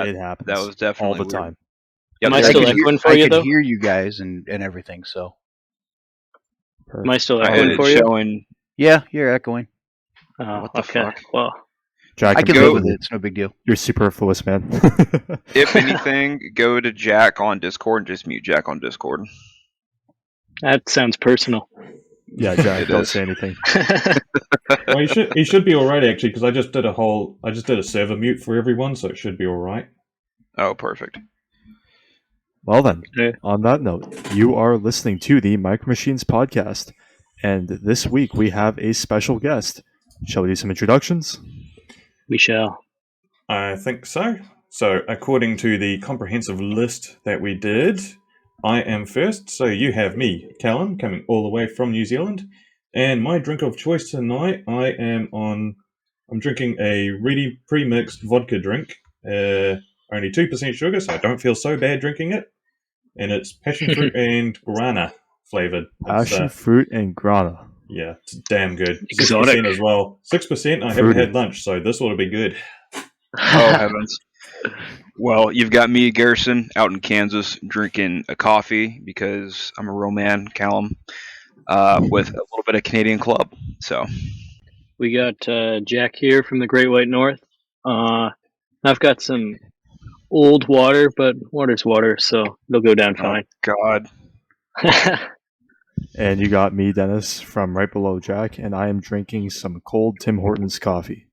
It happens. That was definitely all the weird. time. Yep, Am I still echoing for I you, could though? hear you guys and everything. So Am I still I had echoing it for you? showing. yeah, you're echoing. Oh, What the okay. fuck? Well, Jack, I can go- live with it. It's no big deal. You're superfluous, man. If anything, go to Jack on Discord and just mute Jack on Discord. that sounds personal. Yeah, Jack, It don't is. say anything. Well, he should be all right actually, because I just did a server mute for everyone, so it should be all right. Oh, perfect. Well then, Yeah. on that note, you are listening to the Micro Machines podcast, and this week we have a special guest. Shall we do some introductions? We shall. I think so. So, according to the comprehensive list that we did, I am first. So you have me, Callum, coming all the way from New Zealand, and my drink of choice tonight, I'm drinking a really pre-mixed vodka drink. Only 2% sugar, so I don't feel so bad drinking it. And it's passion fruit and guarana flavored. Passion fruit and grana. Yeah, it's damn good. Exotic. 6% as well. 6%. I haven't Fruity. had lunch, so this ought to be good. Oh, heavens. Well, you've got me, Garrison, out in Kansas, drinking a coffee because I'm a real man, Callum, with a little bit of Canadian Club. So, We got Jack here from the Great White North. I've got some old water, but water's water, so they'll go down oh, fine. God. And you got me, Dennis, from right below Jack, and I am drinking some cold Tim Hortons coffee.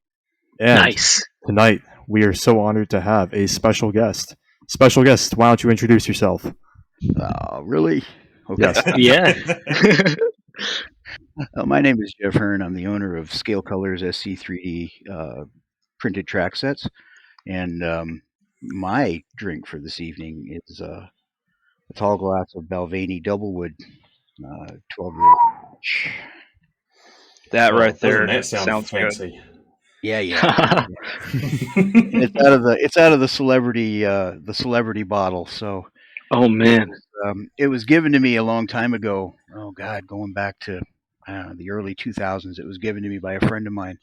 And Nice. tonight, we are so honored to have a special guest. Special guest, why don't you introduce yourself? Really? Okay. Yes. Yeah. My name is Jeff Hearn. I'm the owner of Scale Colors SC3D printed track sets, and my drink for this evening is a tall glass of Balvenie Doublewood 12-year. That right Doesn't there that sound sounds good. fancy? Yeah. It's out of the celebrity bottle. So Oh man. it was given to me a long time ago. Oh God, going back to the early 2000s. It was given to me by a friend of mine,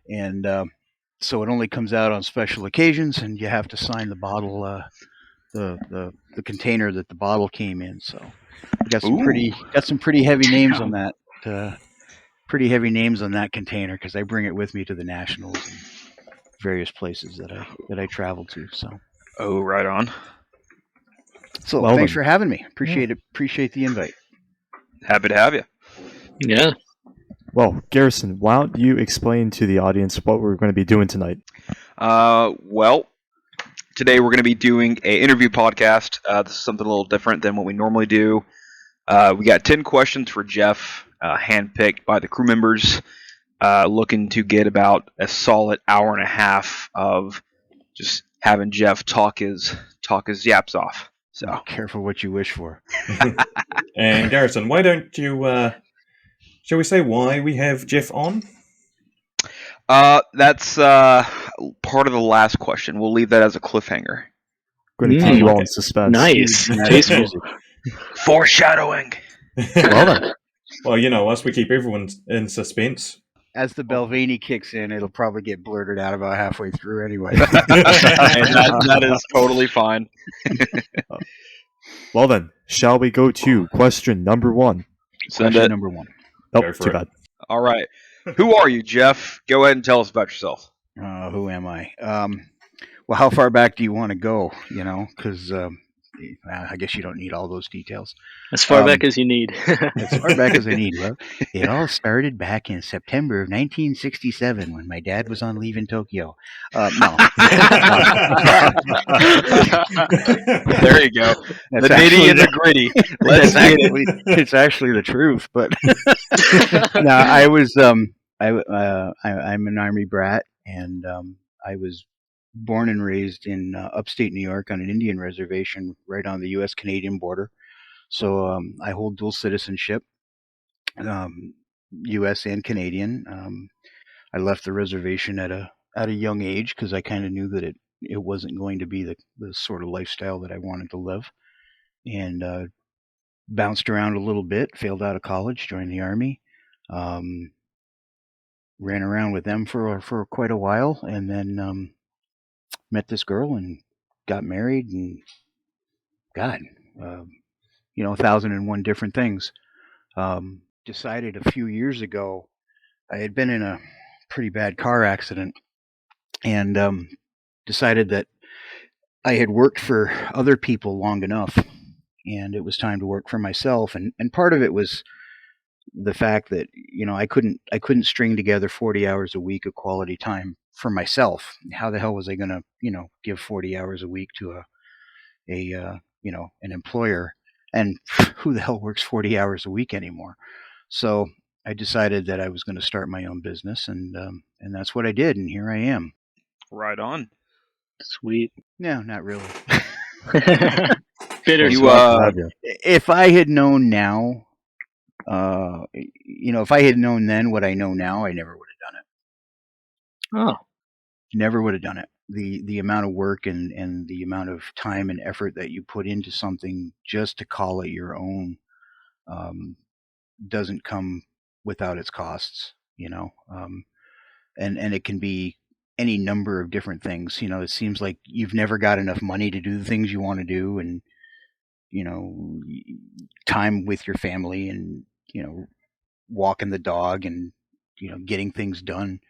and so it only comes out on special occasions, and you have to sign the bottle, the container that the bottle came in. So got some pretty heavy names on that. Pretty heavy names on that container because I bring it with me to the nationals and various places that I travel to. So Right on. Well thanks then. for having me. Appreciate the invite. Happy to have you. Yeah. Well, Garrison, why don't you explain to the audience what we're going to be doing tonight? Well, today we're going to be doing an interview podcast. This is something a little different than what we normally do. We got 10 questions for Jeff, handpicked by the crew members, looking to get about a solid hour and a half of just having Jeff talk his yaps off. So Careful what you wish for. And Garrison, why don't you? Shall we say why we have Jeff on? that's part of the last question. We'll leave that as a cliffhanger. Going to keep you all okay. in suspense. Nice. Tasteful. Foreshadowing. Well then. Well, you know us. We keep everyone in suspense. As the Balvenie kicks in, it'll probably get blurted out about halfway through anyway. And that is totally fine. Well then, shall we go to question number one? Send Question it. number one. Oh, Go for too it. bad. All right. Who are you, Jeff? Go ahead and tell us about yourself. Who am I? Well, how far back do you want to go? You know, because I guess you don't need all those details. As far back as you need. As far back as I need. Well, it all started back in September of 1967 when my dad was on leave in Tokyo. No. There you go. That's The actually nitty and the gritty. Let's get it. It's actually the truth, but no, I was I'm an Army brat, and I was born and raised in upstate New York on an Indian reservation right on the U.S.-Canadian border. So I hold dual citizenship, U.S. and Canadian. I left the reservation at a young age because I kind of knew that it wasn't going to be the sort of lifestyle that I wanted to live, and bounced around a little bit. Failed out of college, joined the Army, ran around with them for quite a while, and then met this girl and got married, and God, 1,001 different things. Decided a few years ago, I had been in a pretty bad car accident, and decided that I had worked for other people long enough, and it was time to work for myself. And part of it was the fact that I couldn't string together 40 hours a week of quality time for myself. How the hell was I going to give 40 hours a week to an employer? And who the hell works 40 hours a week anymore? So I decided that I was going to start my own business, and that's what I did, and here I am. Right on. Sweet. No, not really. Bitter. You, Glad to have you. If I had known now, if I had known then what I know now, I never would have done it. Oh, Never would have done it. The amount of work and the amount of time and effort that you put into something just to call it your own doesn't come without its costs, and it can be any number of different things. It seems like you've never got enough money to do the things you want to do, and time with your family, and walking the dog, and getting things done.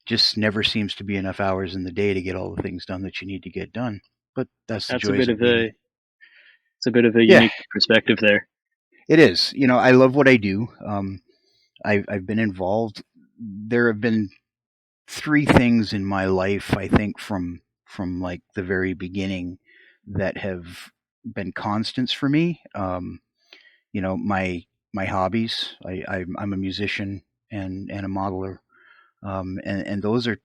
Just never seems to be enough hours in the day to get all the things done that you need to get done. But that's the that's a joys bit of of being. it's a bit of a Yeah, unique perspective there. it is. I love what I do. I've been involved. There have been three things in my life, I think, from like the very beginning, that have been constants for me. My hobbies. I'm a musician and a modeler, and those are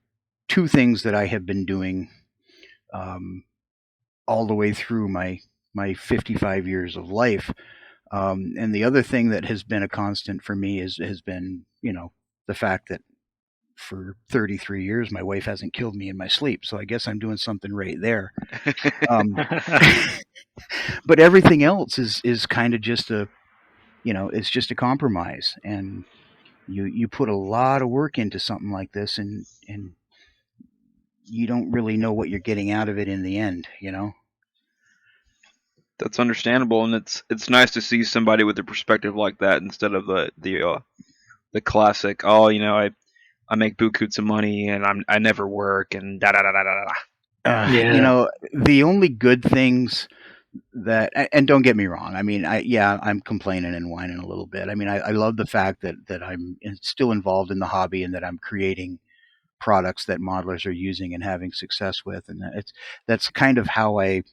two things that I have been doing um, all the way through my 55 years of life. And the other thing that has been a constant for me has been the fact that for 33 years my wife hasn't killed me in my sleep. So I guess I'm doing something right there. Um, but everything else is kind of just it's just a compromise, and you put a lot of work into something like this, and you don't really know what you're getting out of it in the end. That's understandable, and it's nice to see somebody with a perspective like that instead of the classic. Oh, I make buku some money and I never work and da da da da da da. Yeah. The only good things and don't get me wrong, I mean, I'm complaining and whining a little bit. I mean, I love the fact that I'm still involved in the hobby, and that I'm creating products that modelers are using and having success with, and that's kind of how I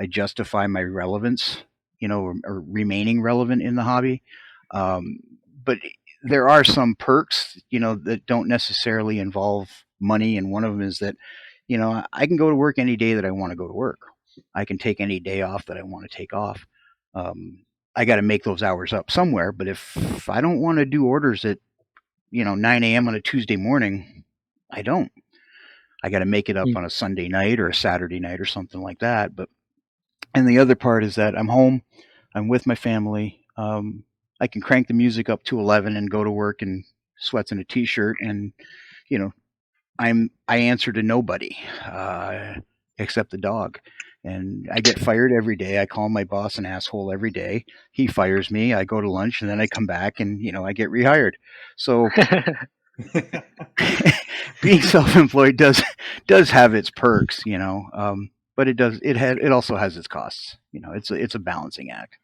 justify my relevance, or remaining relevant in the hobby. Um, but there are some perks, that don't necessarily involve money, and one of them is that, I can go to work any day that I want to go to work. I can take any day off that I want to take off. I got to make those hours up somewhere, but if I don't want to do orders at 9 a.m. on a Tuesday morning, I don't. I got to make it up on a Sunday night or a Saturday night or something like that. And the other part is that I'm home, I'm with my family. I can crank the music up to 11 and go to work in sweats and a t-shirt, and you know I answer to nobody except the dog. And I get fired every day. I call my boss an asshole every day. He fires me. I go to lunch, and then I come back, and I get rehired. So being self-employed does have its perks, but it also has its costs. It's a balancing act.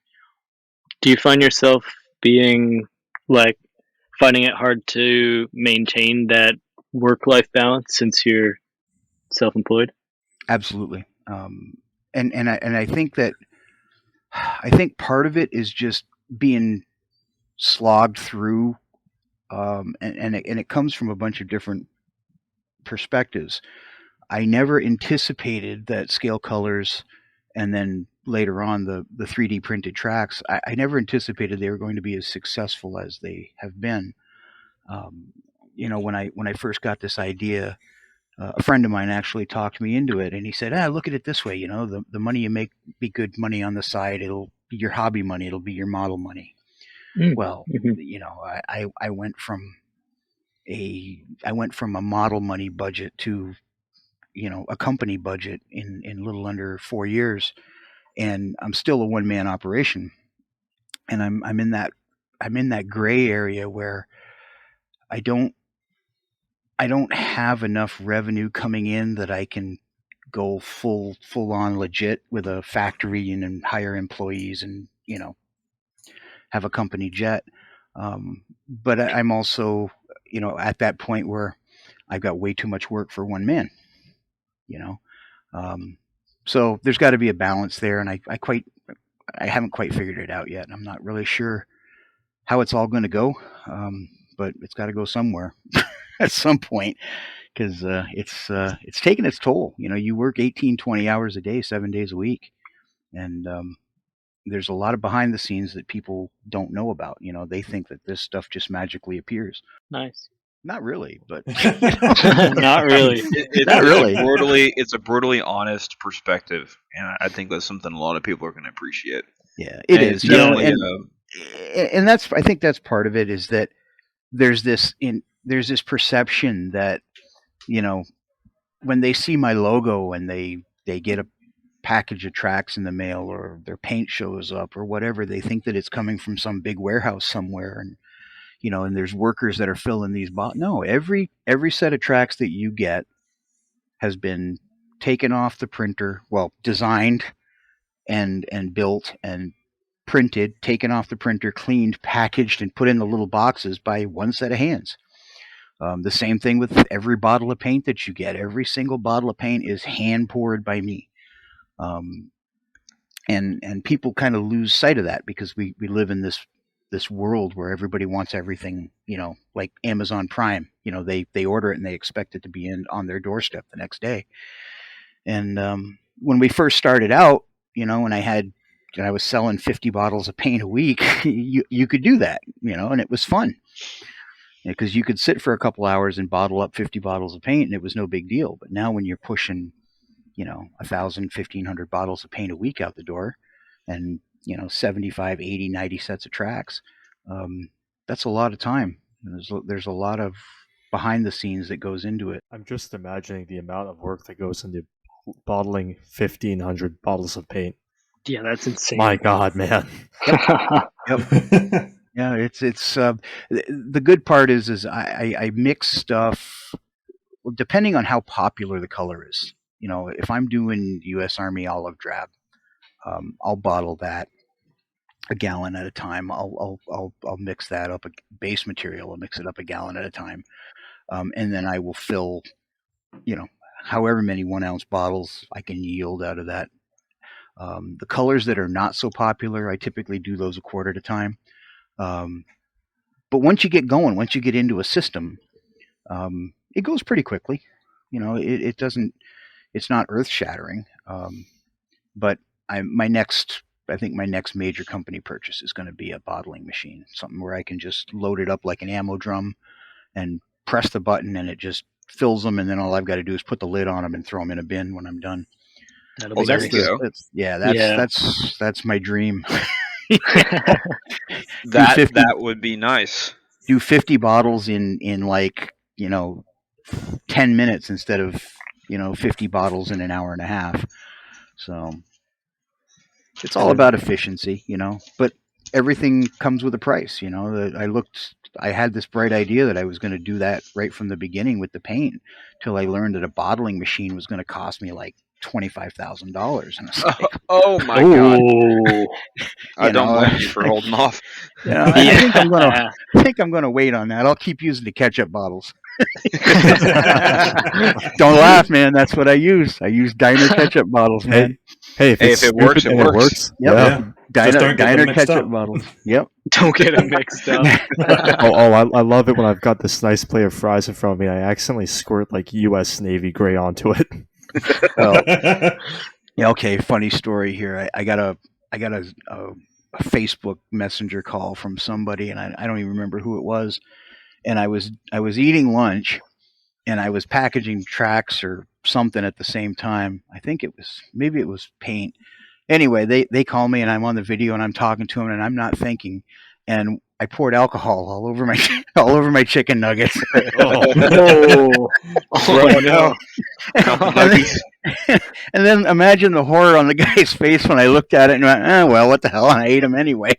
Do you find yourself being like finding it hard to maintain that work-life balance since you're self-employed? Absolutely. And I think part of it is just being slogged through, and it comes from a bunch of different perspectives. I never anticipated that scale colors, and then later on the 3D printed tracks. I never anticipated they were going to be as successful as they have been. Um, when I first got this idea, a friend of mine actually talked me into it, and he said, look at it this way, the money you make be good money on the side. It'll be your hobby money. It'll be your model money. Well, I went from a model money budget to a company budget in a little under 4 years, and I'm still a one man operation, and I'm in that gray area where I don't have enough revenue coming in that I can go full on legit with a factory and hire employees and have a company jet. But I'm also at that point where I've got way too much work for one man. So there's got to be a balance there, and I haven't quite figured it out yet. I'm not really sure how it's all going to go, but it's got to go somewhere at some point, because it's taking its toll. You work 18, 20 hours a day, 7 days a week, and there's a lot of behind the scenes that people don't know about. They think that this stuff just magically appears. Nice. Not really, but Not really. Not really. It's a brutally honest perspective, and I think that's something a lot of people are going to appreciate. Yeah, it And is. it's definitely, And I think that's part of it, is that there's this perception that when they see my logo and they get a package of tracks in the mail, or their paint shows up or whatever, they think that it's coming from some big warehouse somewhere, and and there's workers that are filling these No, every set of tracks that you get has been taken off the printer, well, designed and built and printed, taken off the printer, cleaned, packaged, and put in the little boxes by one set of hands. The same thing with every bottle of paint that you get. Every single bottle of paint is hand poured by me. And people kind of lose sight of that, because we live in this world where everybody wants everything, like Amazon Prime. They order it and they expect it to be on their doorstep the next day. And when we first started out, and I was selling 50 bottles of paint a week, you could do that, and it was fun, because you could sit for a couple hours and bottle up 50 bottles of paint, and it was no big deal. But now when you're pushing 1,000, 1,500 bottles of paint a week out the door, and 75, 80, 90 sets of tracks, that's a lot of time. There's a lot of behind the scenes that goes into it. I'm just imagining the amount of work that goes into bottling 1,500 bottles of paint. Yeah, that's insane. My God, man. Yep. Yeah, it's the good part is I mix stuff depending on how popular the color is. If I'm doing U.S. Army olive drab, I'll bottle that a gallon at a time. I'll mix that up, a base material. I'll mix it up a gallon at a time, and then I will fill, however many 1 ounce bottles I can yield out of that. The colors that are not so popular, I typically do those a quart at a time. But once you get going, once you get into a system, it goes pretty quickly. It doesn't. It's not earth shattering. But I think my next major company purchase is going to be a bottling machine, something where I can just load it up like an ammo drum and press the button, and it just fills them, and then all I've got to do is put the lid on them and throw them in a bin when I'm done. That'll be there nice. you go. That's my dream. That would be nice. Do 50 bottles in like 10 minutes instead of 50 bottles in an hour and a half. So it's all about efficiency, but everything comes with a price. I had this bright idea that I was going to do that right from the beginning with the paint, till I learned that a bottling machine was going to cost me like $25,000, and I was like, Oh my God! I don't blame you for holding off. I think I'm gonna wait on that. I'll keep using the ketchup bottles. Don't laugh, man. That's what I use. I use diner ketchup bottles, man. Hey, if it works, it works. Yep. Yeah. Diner ketchup bottles. Yep. Don't get them mixed up. I love it when I've got this nice plate of fries in front of me. I accidentally squirt like U.S. Navy gray onto it. Well, yeah. Okay. Funny story here. I got a Facebook Messenger call from somebody, and I don't even remember who it was. And I was eating lunch, and I was packaging tracks or something at the same time. I think maybe it was paint. Anyway, they call me, and I'm on the video, and I'm talking to them, and I'm not thinking. And I poured alcohol all over my all over my chicken nuggets. Oh, oh no. Not the and, nuggies. then, and then imagine the horror on the guy's face when I looked at it and went, well, what the hell? And I ate them anyway.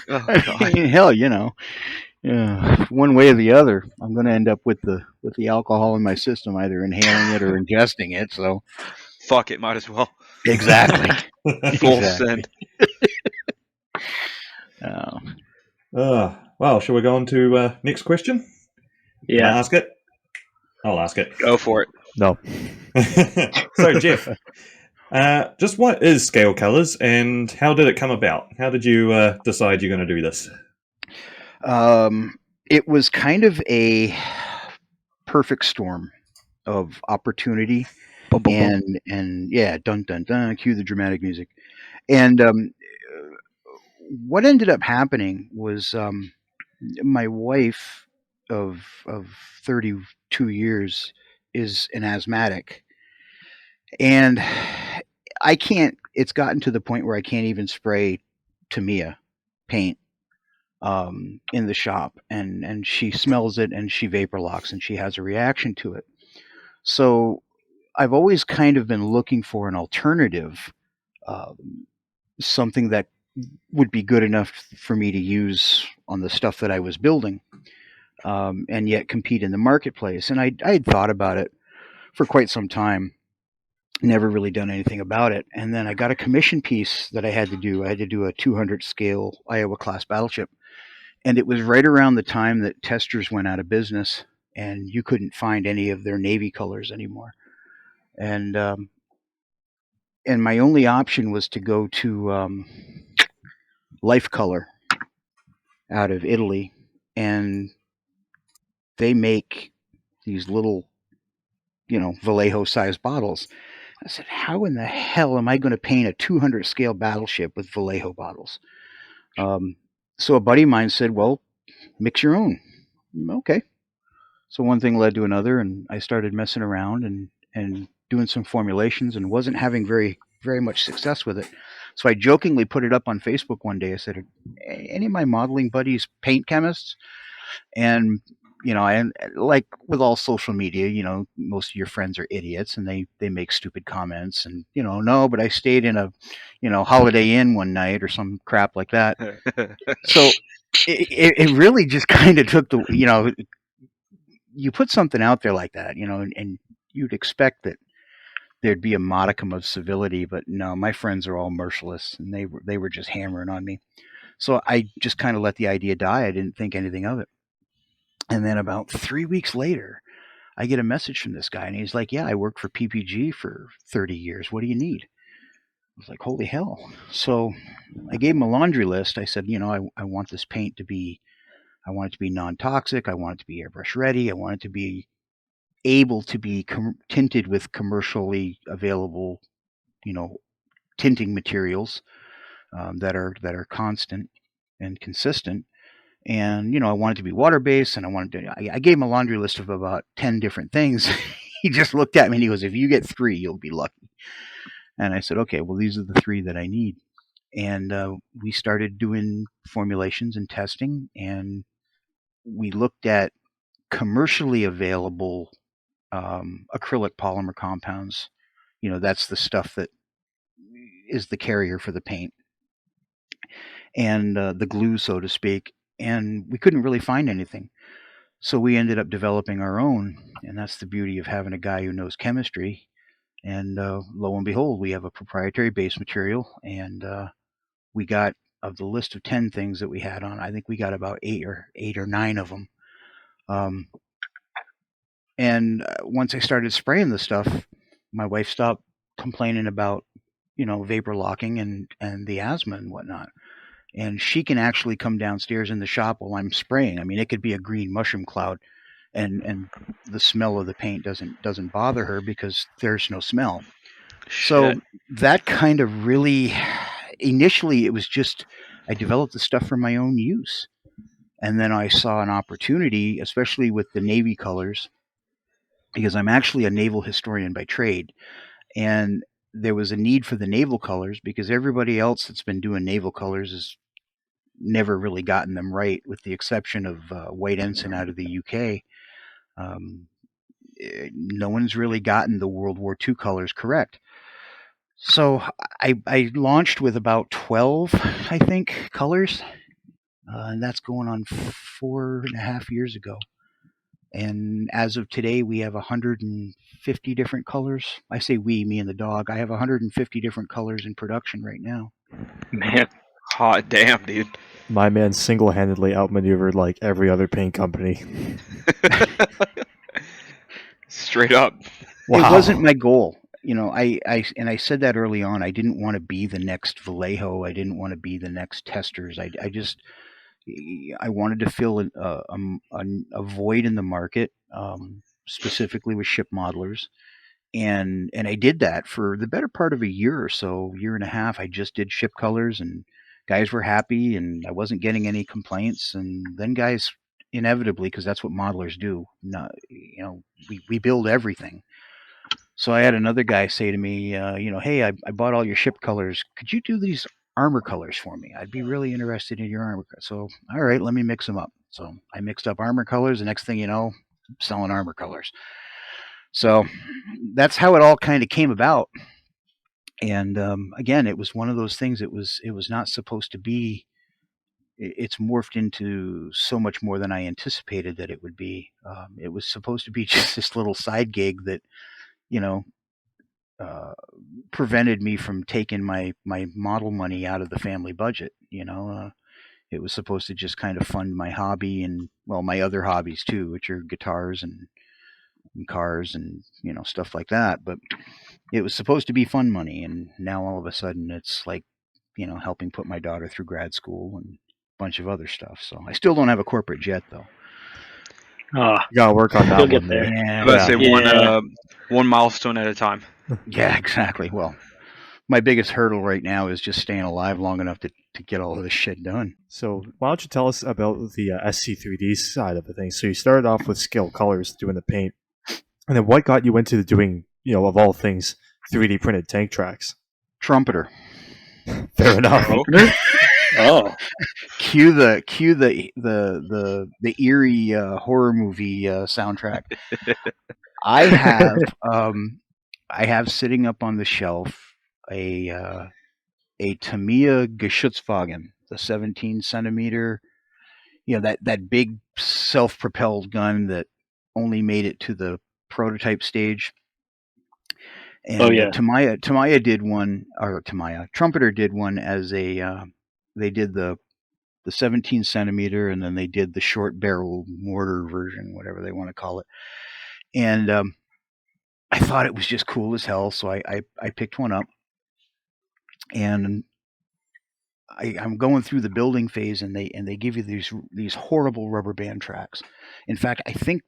Oh, I God. mean, hell, one way or the other, I'm going to end up with the alcohol in my system, either inhaling it or ingesting it. So Fuck it, might as well. exactly, Full exactly. send. Well, shall we go on to next question? Can I Yeah. ask it? I'll ask it. Go for it. No. So, Jeff, just what is Scale Colors and how did it come about? How did you decide you're going to do this? It was kind of a perfect storm of opportunity Boom, boom, boom. and yeah, dun dun dun, cue the dramatic music. And what ended up happening was my wife of 32 years is an asthmatic, and I can't. It's gotten to the point where I can't even spray Tamiya paint in the shop, and she smells it and she vapor locks and she has a reaction to it. So I've always kind of been looking for an alternative, something that would be good enough for me to use on the stuff that I was building, and yet compete in the marketplace. And I had thought about it for quite some time, never really done anything about it. And then I got a commission piece that I had to do. I had to do a 200 scale Iowa class battleship. And it was right around the time that Testers went out of business and you couldn't find any of their Navy colors anymore. And my only option was to go to Life Color out of Italy, and they make these little, Vallejo sized bottles. I said, how in the hell am I going to paint a 200 scale battleship with Vallejo bottles? So a buddy of mine said, well, mix your own. Okay. So one thing led to another, and I started messing around and doing some formulations and wasn't having very, very much success with it. So I jokingly put it up on Facebook one day. I said, any of my modeling buddies paint chemists? And, and like with all social media, most of your friends are idiots and they make stupid comments and, no, but I stayed in a, Holiday Inn one night or some crap like that. So it really just kind of took you put something out there like that, and you'd expect that there'd be a modicum of civility, but no, my friends are all merciless and they were just hammering on me. So I just kind of let the idea die. I didn't think anything of it. And then about 3 weeks later, I get a message from this guy and he's like, yeah, I worked for PPG for 30 years. What do you need? I was like, holy hell. So I gave him a laundry list. I said, I want this paint to be, I want it to be non-toxic. I want it to be airbrush ready. I want it to be able to be tinted with commercially available, tinting materials that are constant and consistent. And I want it to be water based, and I gave him a laundry list of about 10 different things. He just looked at me and he goes, "If you get 3, you'll be lucky." And I said, "Okay, well these are the 3 that I need." And we started doing formulations and testing, and we looked at commercially available acrylic polymer compounds. That's the stuff that is the carrier for the paint and the glue, so to speak. And we couldn't really find anything. So we ended up developing our own. And that's the beauty of having a guy who knows chemistry. And lo and behold, we have a proprietary base material. And we got, of the list of 10 things that we had on, I think we got about 8 or 9 of them. And once I started spraying the stuff, my wife stopped complaining about, vapor locking and the asthma and whatnot. And she can actually come downstairs in the shop while I'm spraying. I mean, it could be a green mushroom cloud, and the smell of the paint doesn't bother her because there's no smell. So Shit. that kind of really, initially, it was just I developed the stuff for my own use, and then I saw an opportunity, especially with the Navy colors, because I'm actually a naval historian by trade, and there was a need for the naval colors because everybody else that's been doing naval colors has never really gotten them right, with the exception of White Ensign out of the UK. No one's really gotten the World War II colors correct. So I launched with about 12, I think, colors, and that's going on 4.5 years ago. And as of today, we have 150 different colors. I say we, me and the dog. I have 150 different colors in production right now. Man, Hot damn, dude. My man single-handedly outmaneuvered like every other paint company. Straight up. Wow. It wasn't my goal. I said that early on. I didn't want to be the next Vallejo. I didn't want to be the next Testers. I wanted to fill a void in the market, specifically with ship modelers, and I did that for the better part of a year or so, year and a half. I just did ship colors, and guys were happy, and I wasn't getting any complaints. And then guys, inevitably, because that's what modelers do, we build everything. So I had another guy say to me, hey, I bought all your ship colors. Could you do these armor colors for me? I'd be really interested in your armor colors. So, all right, let me mix them up. So I mixed up armor colors. The next thing you know, I'm selling armor colors. So that's how it all kind of came about. And again, it was one of those things. It was not supposed to be. It's morphed into so much more than I anticipated that it would be. It was supposed to be just this little side gig that, prevented me from taking my model money out of the family budget. It was supposed to just kind of fund my hobby and, well, my other hobbies too, which are guitars and cars and stuff like that. But it was supposed to be fun money, and now all of a sudden it's like helping put my daughter through grad school and a bunch of other stuff. So I still don't have a corporate jet though. You gotta work on that You'll one. get there. I was about to say Yeah. one milestone at a time. Yeah, exactly. Well, my biggest hurdle right now is just staying alive long enough to get all of this shit done. So why don't you tell us about the SC3D side of the thing? So you started off with scale colors doing the paint, and then what got you into doing, of all things, 3D printed tank tracks? Trumpeter. Fair enough. Oh, Cue the eerie horror movie soundtrack. I have sitting up on the shelf a Tamiya Geschutzwagen, the 17 centimeter, that big self-propelled gun that only made it to the prototype stage. And Oh, yeah. Tamiya did one, or Trumpeter did one as they did the 17 centimeter, and then they did the short barrel mortar version, whatever they want to call it. And I thought it was just cool as hell, so I picked one up, and I'm going through the building phase, and they give you these horrible rubber band tracks. In fact, I think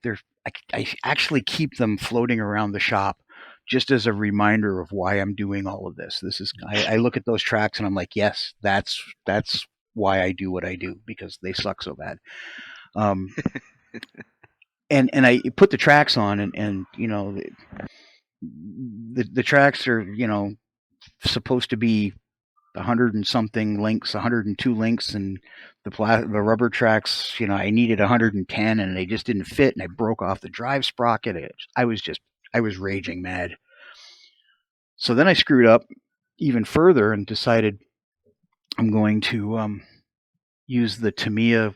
I actually keep them floating around the shop just as a reminder of why I'm doing all of this. I look at those tracks and I'm like, yes, that's why I do what I do, because they suck so bad. And I put the tracks on, and the tracks are supposed to be 100 and something links, 102 links, and the rubber tracks, I needed 110, and they just didn't fit, and I broke off the drive sprocket. I was raging mad. So then I screwed up even further and decided I'm going to use the Tamiya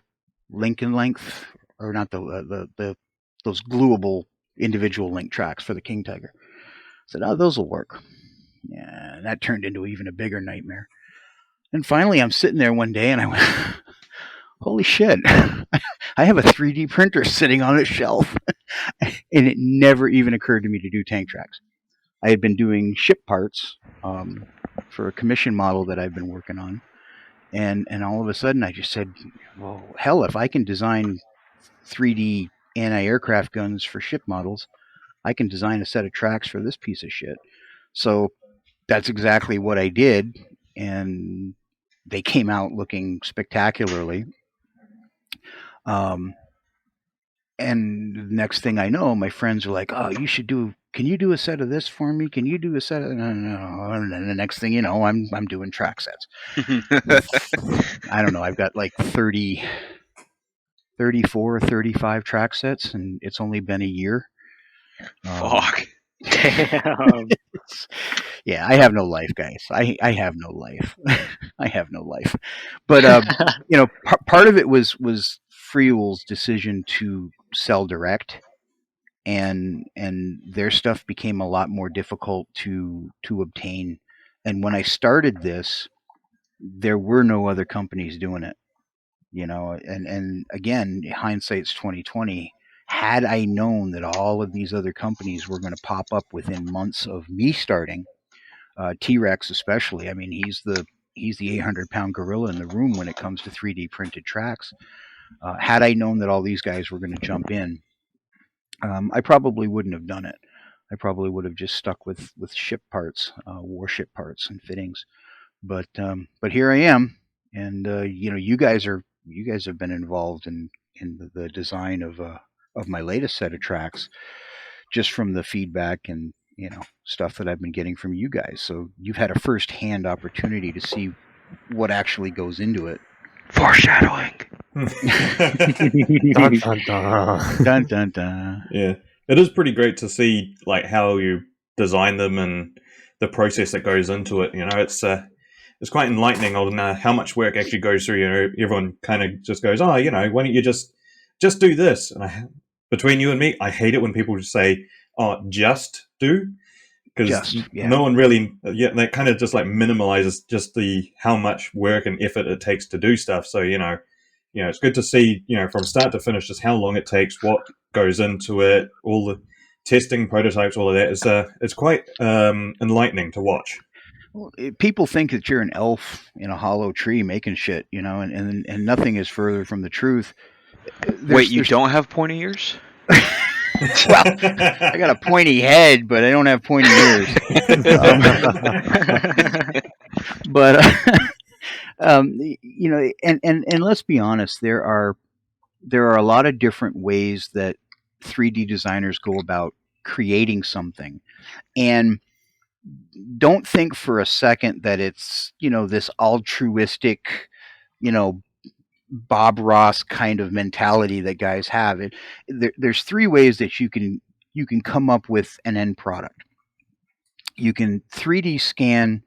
Lincoln length, or not those gluable individual link tracks for the King Tiger. I said, oh, those will work. Yeah, and that turned into even a bigger nightmare. And finally, I'm sitting there one day and I went, holy shit, I have a 3D printer sitting on a shelf. And it never even occurred to me to do tank tracks. I had been doing ship parts for a commission model that I've been working on. And all of a sudden I just said, well, hell, if I can design 3D anti-aircraft guns for ship models, I can design a set of tracks for this piece of shit. So that's exactly what I did, and they came out looking spectacularly. And next thing I know, my friends are like, "Oh, can you do a set of this for me? Can you do a set of no?" And then the next thing you know, I'm doing track sets. I don't know. I've got like 30, 34, 35 track sets, and it's only been a year. Fuck. Damn. Yeah, I have no life, guys. I have no life. I have no life. But part of it was Freewell's decision to sell direct, and their stuff became a lot more difficult to obtain. And when I started this, there were no other companies doing it. And again, hindsight's 2020. Had I known that all of these other companies were going to pop up within months of me starting, T-Rex especially. I mean, he's the 800-pound gorilla in the room when it comes to 3D printed tracks. Had I known that all these guys were going to jump in, I probably wouldn't have done it. I probably would have just stuck with ship parts, warship parts and fittings. But here I am, and you guys have been involved in the design of my latest set of tracks, just from the feedback and stuff that I've been getting from you guys. So you've had a first-hand opportunity to see what actually goes into it. Foreshadowing. Dun, dun, dun. Dun dun dun. Yeah, it is pretty great to see like how you design them and the process that goes into it. It's quite enlightening on how much work actually goes through. Everyone kind of just goes, "Oh, why don't you just do this?" And between you and me, I hate it when people just say, "Oh, just do," because no one really, that kind of just like minimalizes just the how much work and effort it takes to do stuff. So it's good to see from start to finish just how long it takes, what goes into it, all the testing, prototypes, all of that. It's quite enlightening to watch. Well, people think that you're an elf in a hollow tree making shit, and nothing is further from the truth. Wait, you don't have pointy ears? Well, I got a pointy head, but I don't have pointy ears. But and let's be honest, there are a lot of different ways that 3D designers go about creating something, and don't think for a second that it's this altruistic, Bob Ross kind of mentality that guys have. There's three ways that you can come up with an end product. You can 3D scan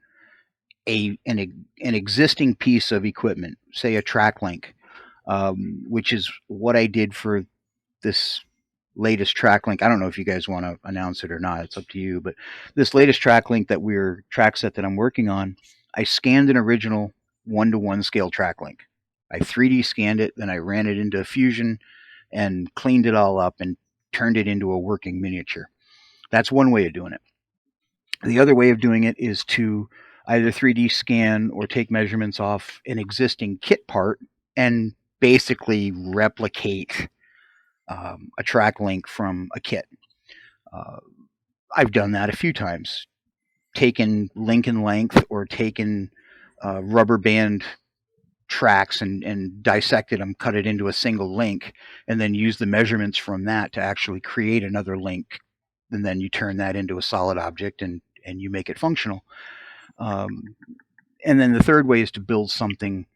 an existing piece of equipment, say a track link, which is what I did for this latest track link. I don't know if you guys want to announce it or not. It's up to you. But this latest track set that I'm working on, I scanned an original 1:1 scale track link. I 3D scanned it, then I ran it into Fusion and cleaned it all up and turned it into a working miniature. That's one way of doing it. The other way of doing it is to either 3D scan or take measurements off an existing kit part and basically replicate a track link from a kit. I've done that a few times. Taken link and length or taken rubber band tracks and dissected them, cut it into a single link, and then use the measurements from that to actually create another link. And then you turn that into a solid object and you make it functional. And then the third way is to build something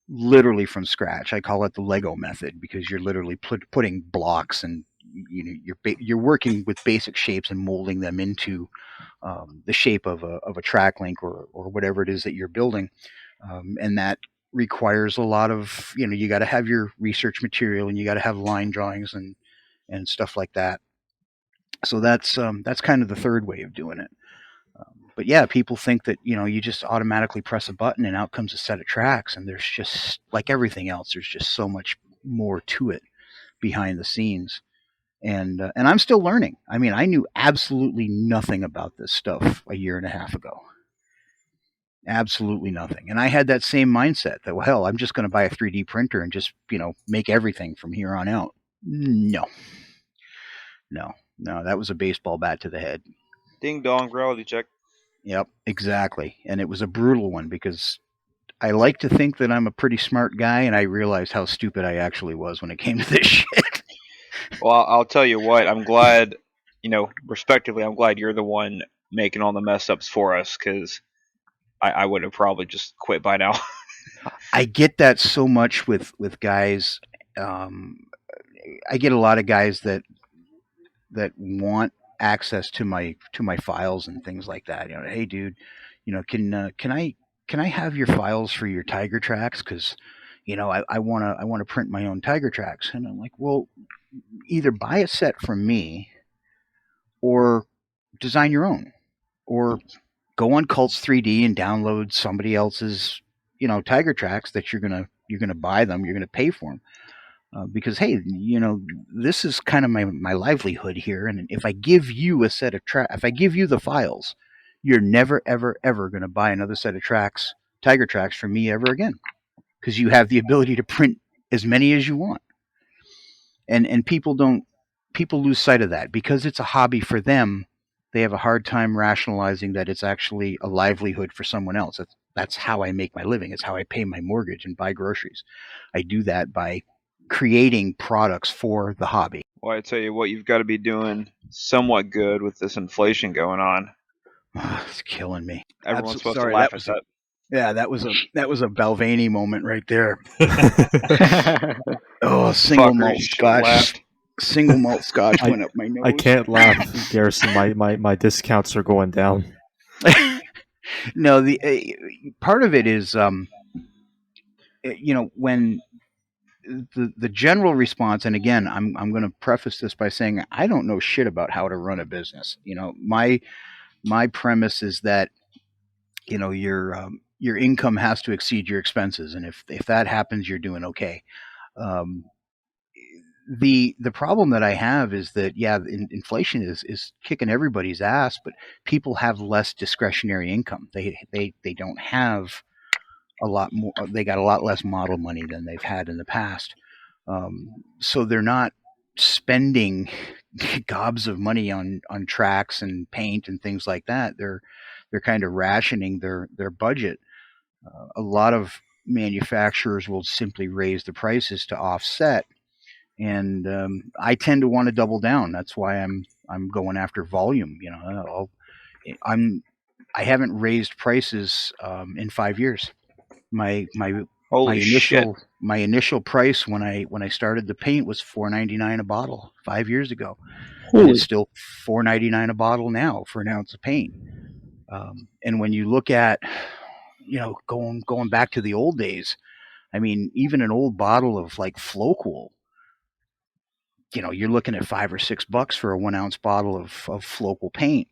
literally from scratch. I call it the Lego method because you're literally putting blocks and you're working with basic shapes and molding them into the shape of a track link or whatever it is that you're building, and that requires a lot of you got to have your research material and you got to have line drawings and stuff like that. So that's kind of the third way of doing it. But yeah, people think that you just automatically press a button and out comes a set of tracks, and there's just, like everything else, there's just so much more to it behind the scenes. And I'm still learning. I mean, I knew absolutely nothing about this stuff a year and a half ago. Absolutely nothing. And I had that same mindset that, well, hell, I'm just going to buy a 3D printer and just make everything from here on out. No, that was a baseball bat to the head. Ding dong, reality check. Yep, exactly. And it was a brutal one because I like to think that I'm a pretty smart guy, and I realized how stupid I actually was when it came to this shit. Well, I'll tell you what. I'm glad, respectively, I'm glad you're the one making all the mess ups for us because I would have probably just quit by now. I get that so much with guys. Um, I get a lot of guys that want access to my files and things like that. Hey, dude, can I have your files for your Tiger tracks? Because I wanna print my own Tiger tracks. And I'm like, well, either buy a set from me or design your own, or go on Cults 3D and download somebody else's Tiger tracks that you're gonna buy them. You're gonna pay for them. Because hey, this is kind of my livelihood here, and if I give you a set of if I give you the files, you're never ever ever going to buy another set of tracks, Tiger tracks, from me ever again, because you have the ability to print as many as you want. And people lose sight of that because it's a hobby for them. They have a hard time rationalizing that it's actually a livelihood for someone else. That's how I make my living. It's how I pay my mortgage and buy groceries. I do that by creating products for the hobby. Well, I tell you what, you've got to be doing somewhat good with this inflation going on. It's killing me. Everyone's supposed Sorry, to laugh that at was yeah, that was a Balvenie moment right there. Oh, single Fucker, malt you should have scotch. laughed. Single malt scotch went up my nose. I can't laugh, Garrison. My discounts are going down. No, the part of it is when the general response, and again, I'm going to preface this by saying I don't know shit about how to run a business. My premise is that your income has to exceed your expenses, and if that happens, you're doing okay. Um, the problem that I have is that inflation is kicking everybody's ass, but people have less discretionary income. They don't have a lot more. They got a lot less model money than they've had in the past. So they're not spending gobs of money on tracks and paint and things like that. They're kind of rationing their budget. A lot of manufacturers will simply raise the prices to offset, and I tend to want to double down. That's why I'm going after volume. I haven't raised prices in 5 years. My Holy shit. initial price when I started the paint was $4.99 a bottle 5 years ago, and Holy, it's still $4.99 a bottle now for an ounce of paint. And when you look at going back to the old days, I mean, even an old bottle of like Flocool, you're looking at $5 or $6 for a 1 ounce bottle of Flocool paint.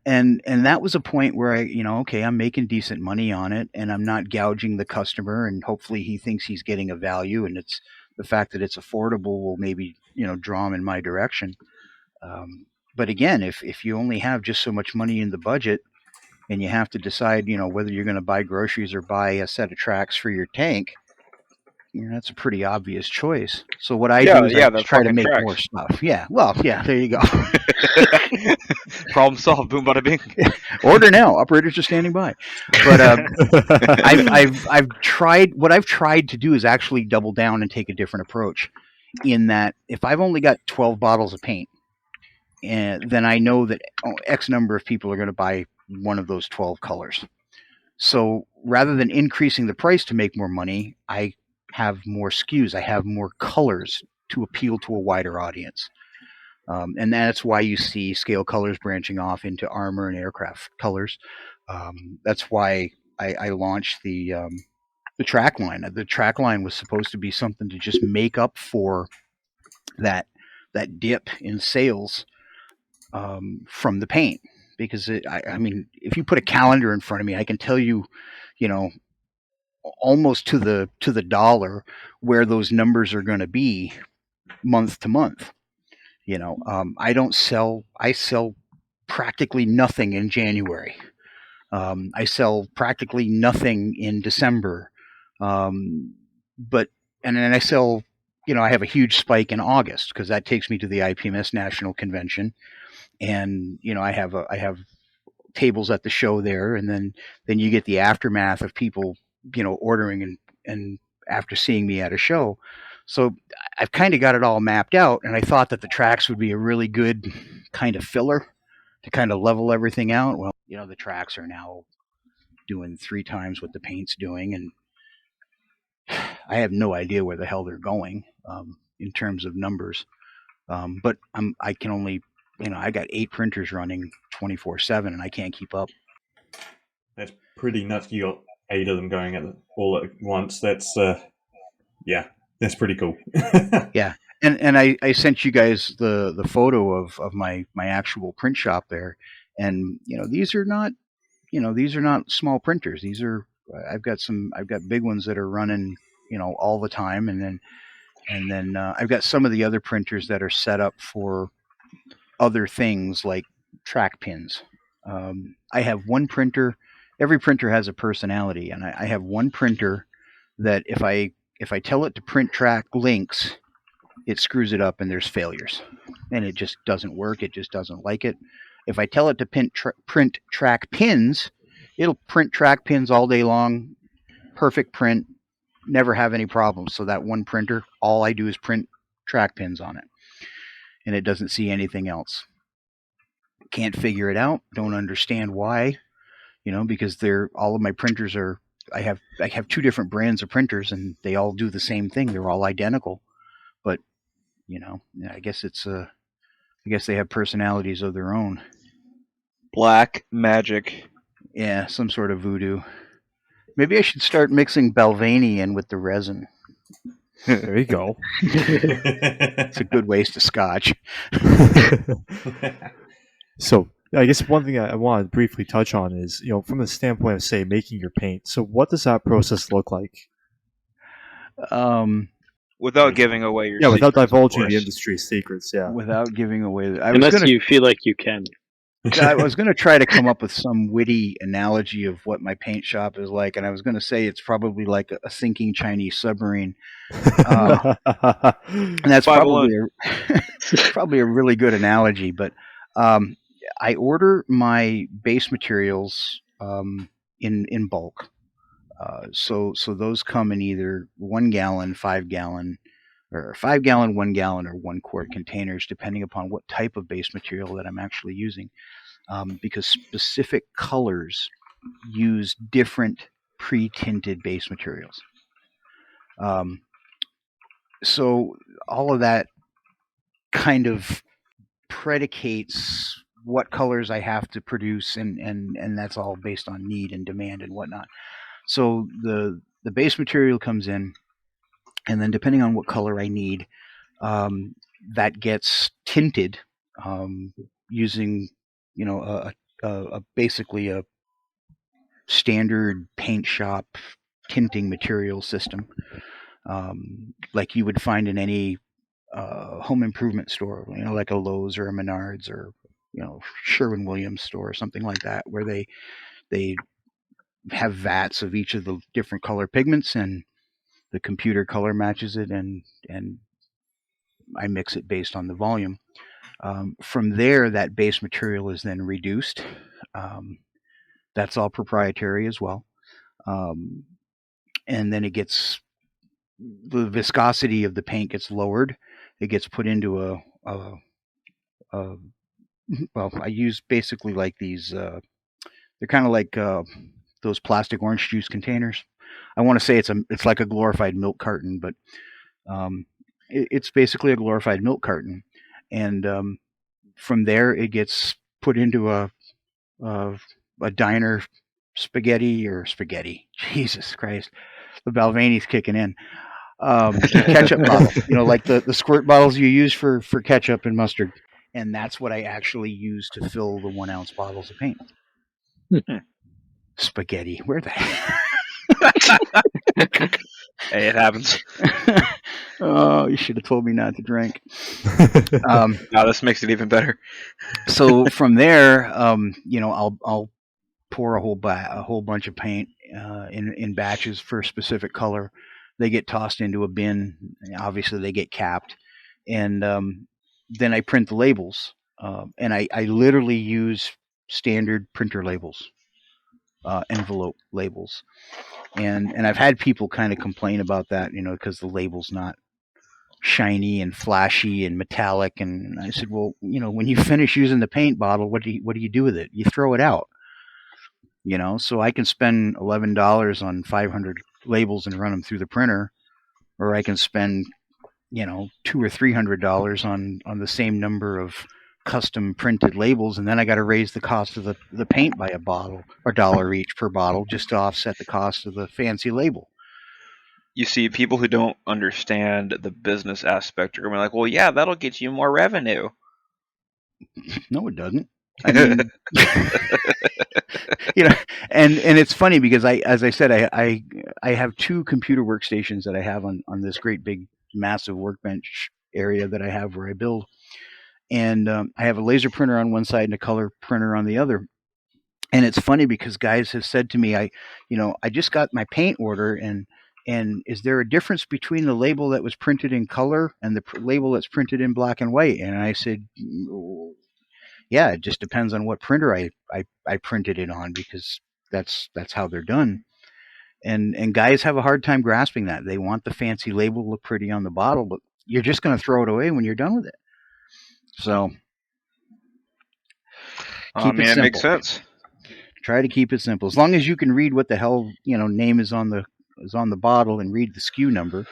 And that was a point where okay, I'm making decent money on it, and I'm not gouging the customer, and hopefully he thinks he's getting a value, and it's the fact that it's affordable will maybe draw him in my direction. But again, if you only have just so much money in the budget, and you have to decide whether you're going to buy groceries or buy a set of tracks for your tank, that's a pretty obvious choice. So what I do is I the try to fucking make tracks. more stuff. Yeah, well, yeah, there you go. Problem solved. Boom, bada bing. Order now. Operators are standing by. But I've tried. What I've tried to do is actually double down and take a different approach. In that, if I've only got 12 bottles of paint, and then I know that X number of people are going to buy one of those 12 colors. So rather than increasing the price to make more money, I have more SKUs. I have more colors to appeal to a wider audience. And that's why you see scale colors branching off into armor and aircraft colors. That's why I launched the track line. The track line was supposed to be something to just make up for that dip in sales from the paint. Because I mean, if you put a calendar in front of me, I can tell you, almost to the dollar where those numbers are going to be month to month. I sell practically nothing in January. I sell practically nothing in December. And then I sell, I have a huge spike in August because that takes me to the IPMS National Convention. And, I have tables at the show there. And then you get the aftermath of people, ordering and after seeing me at a show. So I've kind of got it all mapped out, and I thought that the tracks would be a really good kind of filler to kind of level everything out. Well, the tracks are now doing 3 times what the paint's doing, and I have no idea where the hell they're going in terms of numbers. But I can only, I got 8 printers running 24/7, and I can't keep up. That's pretty nuts. You got 8 of them going all at once. That's that's pretty cool. Yeah, and I sent you guys the photo of my actual print shop there, and these are not small printers. These are I've got big ones that are running all the time, and then I've got some of the other printers that are set up for other things like track pins. I have one printer. Every printer has a personality, and I have one printer that if I tell it to print track links, it screws it up and there's failures, and it just doesn't work. It just doesn't like it. If I tell it to print track pins, it'll print track pins all day long, perfect print, never have any problems. So that one printer, all I do is print track pins on it, and it doesn't see anything else. Can't figure it out. Don't understand why, because all of my printers are. I have 2 different brands of printers, and they all do the same thing. They're all identical, but I guess they have personalities of their own. Black magic. Yeah, some sort of voodoo. Maybe I should start mixing Balvenie in with the resin. There you go. It's a good waste of scotch. So I guess one thing I want to briefly touch on is, from the standpoint of, say, making your paint. So what does that process look like? Without giving away your without secrets, divulging the industry secrets. Yeah, without giving away. Unless you feel like you can. I was going to try to come up with some witty analogy of what my paint shop is like, and I was going to say it's probably like a sinking Chinese submarine. And that's probably a really good analogy. But I order my base materials in bulk. So those come in either 1 gallon, 5 gallon, or 5 gallon, 1 gallon, or 1 quart containers, depending upon what type of base material that I'm actually using. Because specific colors use different pre-tinted base materials. So all of that kind of predicates what colors I have to produce, and that's all based on need and demand and whatnot. So the base material comes in, and then depending on what color I need, that gets tinted using basically a standard paint shop tinting material system, like you would find in any home improvement store, like a Lowe's or a Menards or Sherwin-Williams store or something like that, where they have vats of each of the different color pigments, and the computer color matches it, and I mix it based on the volume. From there, that base material is then reduced. That's all proprietary as well. And then the viscosity of the paint gets lowered. It gets put into well, I use basically like these, they're kind of like those plastic orange juice containers. I want to say it's like a glorified milk carton, but it's basically a glorified milk carton. And from there, it gets put into a diner spaghetti. Jesus Christ, the Balvenie's kicking in. Ketchup bottle, like the squirt bottles you use for ketchup and mustard. And that's what I actually use to fill the 1 ounce bottles of paint. Spaghetti, where the heck? Hey, it happens. Oh, you should have told me not to drink. Now this makes it even better. So from there, I'll pour a whole bunch of paint in batches for a specific color. They get tossed into a bin. Obviously, they get capped, and then I print the labels. And I literally use standard printer labels, envelope labels, and I've had people kind of complain about that, because the label's not shiny and flashy and metallic. And I said, well, when you finish using the paint bottle, what do you do with it? You throw it out. So I can spend $11 on 500 labels and run them through the printer, or I can spend $200 or $300 on the same number of custom printed labels, and then I got to raise the cost of the paint by $1 each per bottle just to offset the cost of the fancy label. You see, people who don't understand the business aspect are going to be like, well, yeah, that'll get you more revenue. No, it doesn't. I mean, and it's funny because as I said, I have 2 computer workstations that I have on this great big massive workbench area that I have where I build, and I have a laser printer on one side and a color printer on the other. And it's funny because guys have said to me, I just got my paint order, and is there a difference between the label that was printed in color and the label that's printed in black and white? And I said, yeah, it just depends on what printer I printed it on, because that's how they're done. And guys have a hard time grasping that. They want the fancy label, look pretty on the bottle, but you're just going to throw it away when you're done with it. So it makes sense. Try to keep it simple. As long as you can read what the hell name is on the bottle and read the SKU number.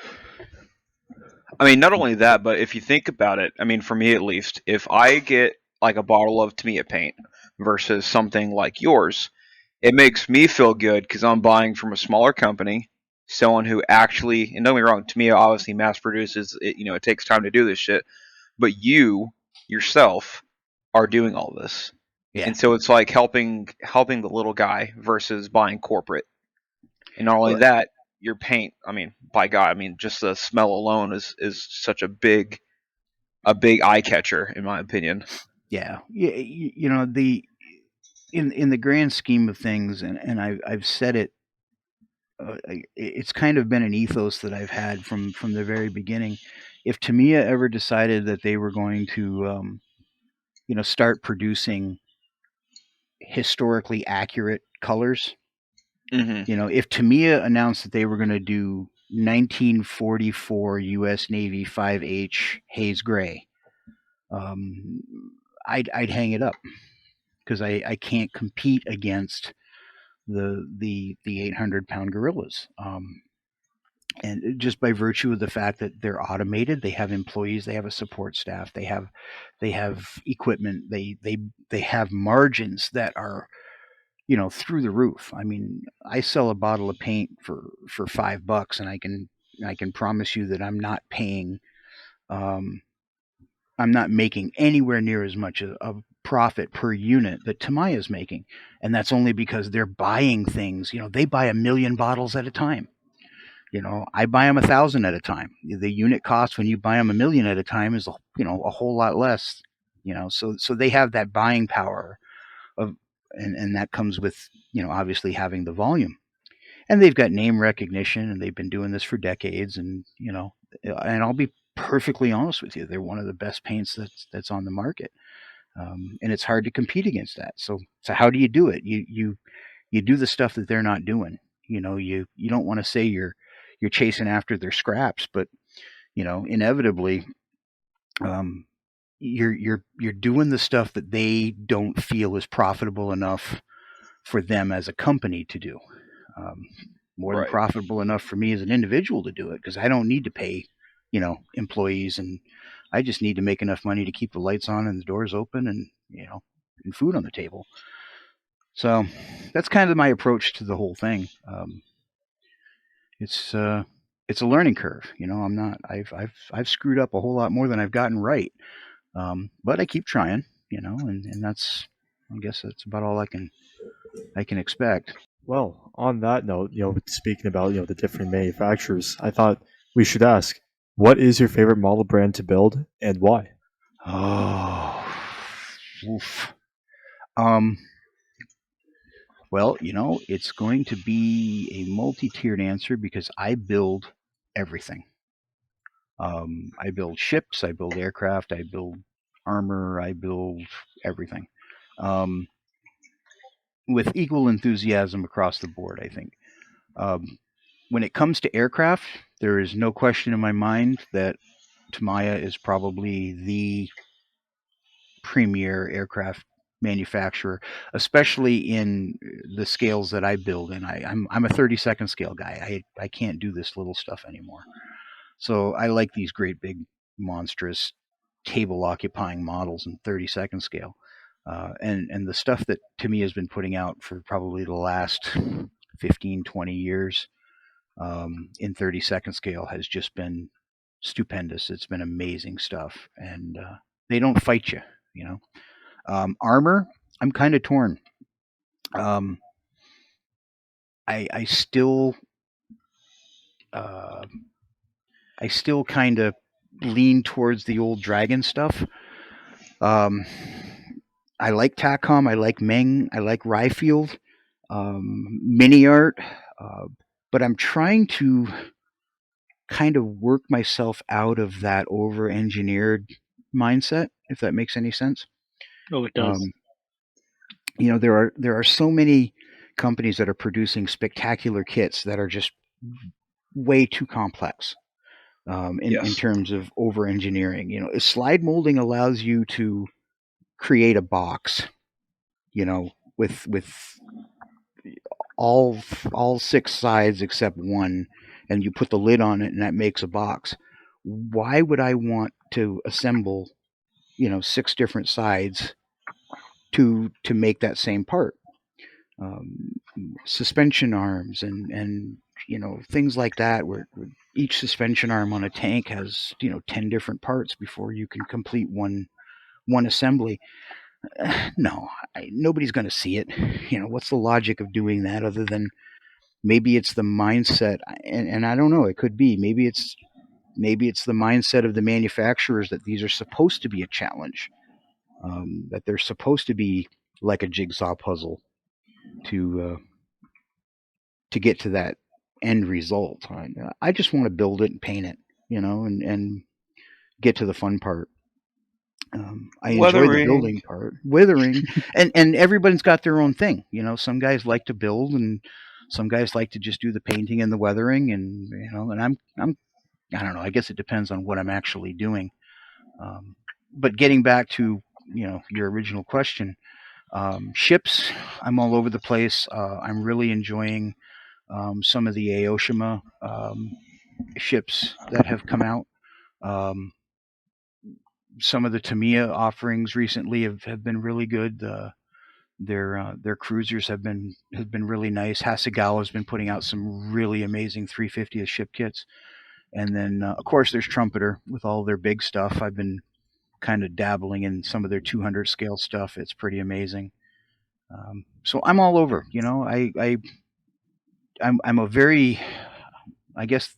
I mean, not only that, but if you think about it, I mean, for me at least, if I get like a bottle of Tamiya paint versus something like yours, it makes me feel good because I'm buying from a smaller company, someone who actually, and don't get me wrong, Tamiya obviously mass produces it. It takes time to do this shit, but you yourself are doing all this. Yeah. And so it's like helping the little guy versus buying corporate. And not only that, your paint, I mean, by God, I mean, just the smell alone is such a big eye catcher, in my opinion. Yeah. In the grand scheme of things, and I've said it, it's kind of been an ethos that I've had from the very beginning. If Tamiya ever decided that they were going to, start producing historically accurate colors, if Tamiya announced that they were going to do 1944 U.S. Navy 5H Haze Gray, I'd hang it up, because I can't compete against the 800-pound gorillas. And just by virtue of the fact that they're automated, they have employees, they have a support staff, they have equipment, they have margins that are through the roof. I mean, I sell a bottle of paint for $5, and I can promise you that I'm not paying, I'm not making anywhere near as much of profit per unit that Tamiya is making. And that's only because they're buying things. They buy 1 million bottles at a time. I buy them 1,000 at a time. The unit cost when you buy them 1 million at a time is a whole lot less. So they have that buying power of, and that comes with obviously having the volume. And they've got name recognition, and they've been doing this for decades. And and I'll be perfectly honest with you, they're one of the best paints that's on the market. And it's hard to compete against that. So how do you do it? You do the stuff that they're not doing. You don't want to say you're chasing after their scraps, but inevitably, you're doing the stuff that they don't feel is profitable enough for them as a company to do. More than profitable enough for me as an individual to do it, because I don't need to pay employees, and I just need to make enough money to keep the lights on and the doors open and and food on the table. So that's kind of my approach to the whole thing. It's a learning curve. I've screwed up a whole lot more than I've gotten right, but I keep trying. And that's, I guess that's about all I can expect. Well, on that note, speaking about the different manufacturers, I thought we should ask, what is your favorite model brand to build and why? Oh, oof. Well, it's going to be a multi-tiered answer, because I build everything. I build ships, I build aircraft, I build armor, I build everything. With equal enthusiasm across the board, I think. When it comes to aircraft, there is no question in my mind that Tamiya is probably the premier aircraft manufacturer, especially in the scales that I build. And I'm a 32nd scale guy. I can't do this little stuff anymore. So I like these great big monstrous table occupying models in 32nd scale. And the stuff that Tamiya has been putting out for probably the last 15, 20 years in 32nd scale has just been stupendous. It's been amazing stuff. And they don't fight you, you know. Armor, I'm kind of torn. Um, I still I still kind of lean towards the old Dragon stuff. Um, I like TACOM, I like Meng, I like Ryfield, Mini Art, uh, but I'm trying to kind of work myself out of that over-engineered mindset, if that makes any sense. Oh, it does. You know, there are so many companies that are producing spectacular kits that are just way too complex in Yes. terms of over engineering. You know, slide molding allows you to create a box, you know, with all six sides except one, and you put the lid on it, and that makes a box. Why would I want to assemble, you know, six different sides to make that same part? Um, Suspension arms and you know, things like that, where each suspension arm on a tank has, you know, 10 different parts before you can complete one assembly. No, nobody's going to see it. You know, what's the logic of doing that other than maybe it's the mindset? And I don't know, it could be maybe it's the mindset of the manufacturers that these are supposed to be a challenge, that they're supposed to be like a jigsaw puzzle to get to that end result. I just want to build it and paint it, you know, and get to the fun part. I enjoy the Weathering. building part, withering, and everybody's got their own thing. You know, some guys like to build, and some guys like to just do the painting and the weathering, and you know, and I don't know. I guess it depends on what I'm actually doing. But getting back to, you know, your original question, ships, I'm all over the place. I'm really enjoying some of the Aoshima ships that have come out. Um, some of the Tamiya offerings recently have been really good. Their cruisers have been really nice. Hasegawa has been putting out some really amazing 350th ship kits, and then of course there's Trumpeter with all their big stuff. I've been kind of dabbling in some of their 200 scale stuff. It's pretty amazing. So I'm all over. You know, I'm a very, I guess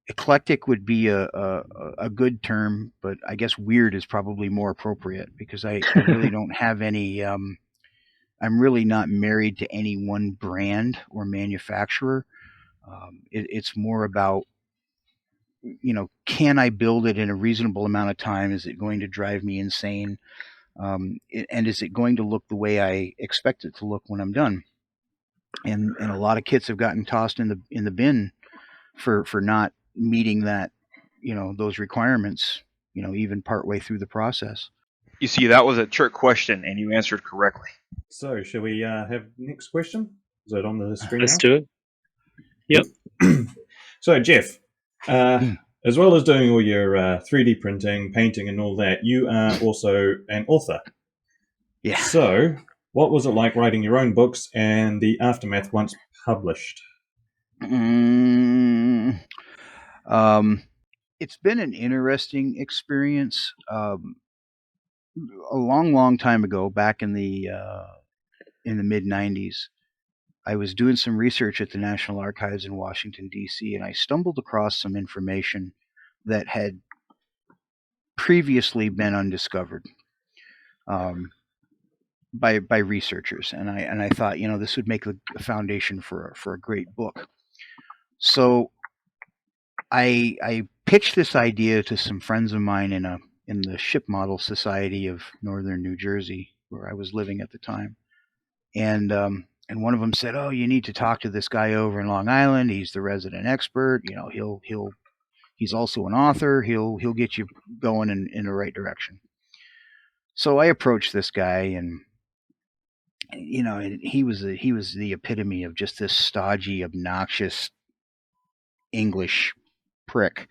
eclectic would be a good term, but I guess weird is probably more appropriate because I really don't have any. I'm really not married to any one brand or manufacturer. It's more about, you know, can I build it in a reasonable amount of time? Is it going to drive me insane? And is it going to look the way I expect it to look when I'm done? And a lot of kits have gotten tossed in the bin for not meeting that, you know, those requirements, you know, even partway through the process. You see, that was a trick question, and you answered correctly. So, shall we have next question? Is it on the screen Let's now? do it. Yep. So, Jeff, Mm. as well as doing all your 3D printing, painting, and all that, you are also an author. Yeah. So, what was it like writing your own books and the aftermath once published? It's been an interesting experience. A long time ago, back in the mid '90s, I was doing some research at the National Archives in Washington D.C., and I stumbled across some information that had previously been undiscovered um, by researchers, and I thought, you know, this would make a foundation for a great book. So I pitched this idea to some friends of mine in the Ship Model Society of Northern New Jersey, where I was living at the time, and one of them said, "Oh, you need to talk to this guy over in Long Island. He's the resident expert. You know, He's also an author. He'll get you going in the right direction. So I approached this guy, and he was the epitome of just this stodgy, obnoxious English prick.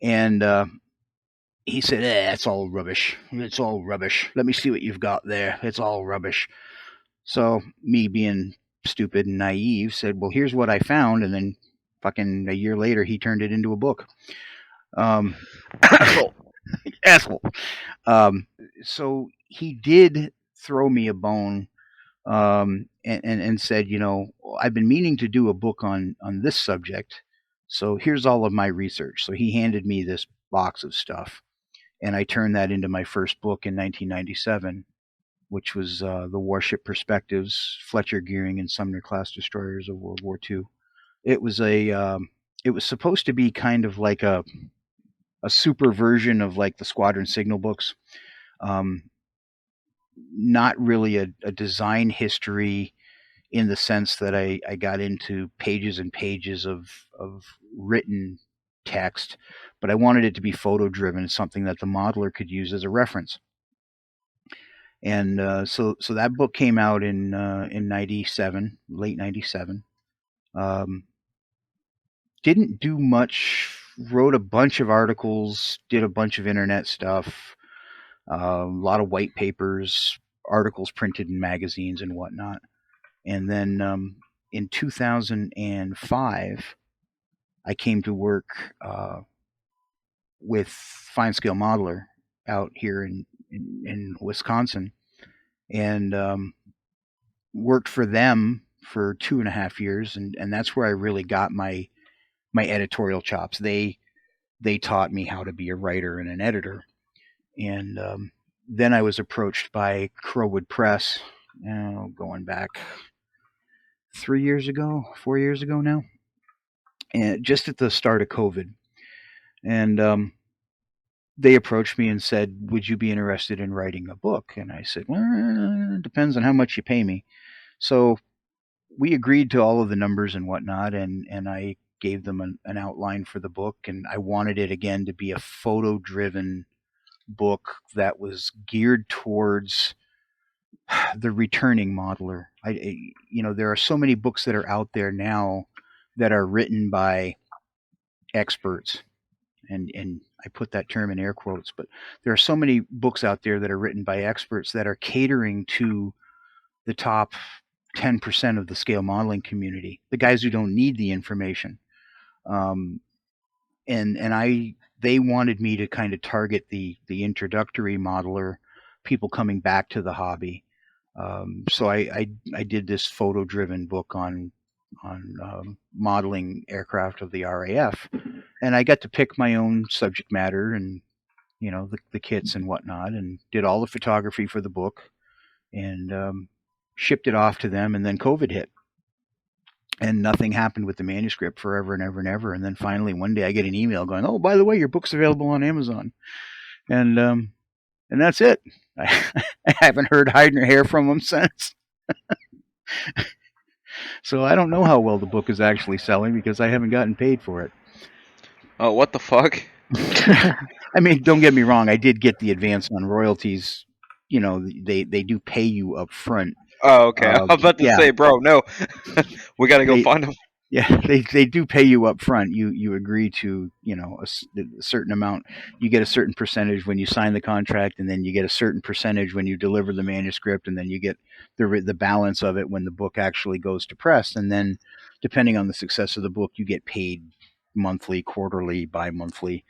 And he said, "It's all rubbish. It's all rubbish. Let me see what you've got there. It's all rubbish." So me, being stupid and naive, said, "Well, here's what I found." And then fucking a year later, he turned it into a book. Asshole. Asshole. So he did throw me a bone, and said, "I've been meaning to do a book on this subject. So here's all of my research." So he handed me this box of stuff, and I turned that into my first book in 1997, which was The Warship Perspectives: Fletcher Gearing and Sumner Class Destroyers of World War II. It was it was supposed to be kind of like a super version of like the Squadron Signal books. Not really a design history in the sense that I got into pages and pages of written text, but I wanted it to be photo driven, something that the modeler could use as a reference. And so that book came out in '97, late '97. Didn't do much. Wrote a bunch of articles, did a bunch of internet stuff, a lot of white papers, articles printed in magazines and whatnot. And then in 2005, I came to work with FineScale Modeler out here in Wisconsin, and worked for them for 2.5 years, and that's where I really got my editorial chops. They taught me how to be a writer and an editor, and then I was approached by Crowwood Press, going back 4 years ago now, and just at the start of COVID, and they approached me and said, "Would you be interested in writing a book?" And I said, "Well, it depends on how much you pay me." So we agreed to all of the numbers and whatnot, and I gave them an outline for the book, and I wanted it again to be a photo-driven book that was geared towards the returning modeler. There are so many books that are out there now that are written by experts, and I put that term in air quotes, but there are so many books out there that are written by experts that are catering to the top 10% of the scale modeling community, the guys who don't need the information. They wanted me to kind of target the introductory modeler, people coming back to the hobby. So I did this photo driven book on modeling aircraft of the RAF, and I got to pick my own subject matter and the kits and whatnot, and did all the photography for the book, and shipped it off to them. And then COVID hit, and nothing happened with the manuscript forever and ever and ever. And then finally one day I get an email going, "Oh, by the way, your book's available on Amazon." And that's it. I haven't heard hide nor hair from them since. So I don't know how well the book is actually selling because I haven't gotten paid for it. Oh, what the fuck? I mean, don't get me wrong. I did get the advance on royalties. They do pay you up front. Oh, okay. I was about to say, bro, no. We got to go find them. Yeah, they do pay you up front. You agree to a certain amount. You get a certain percentage when you sign the contract, and then you get a certain percentage when you deliver the manuscript, and then you get the balance of it when the book actually goes to press. And then, depending on the success of the book, you get paid monthly, quarterly, bi-monthly.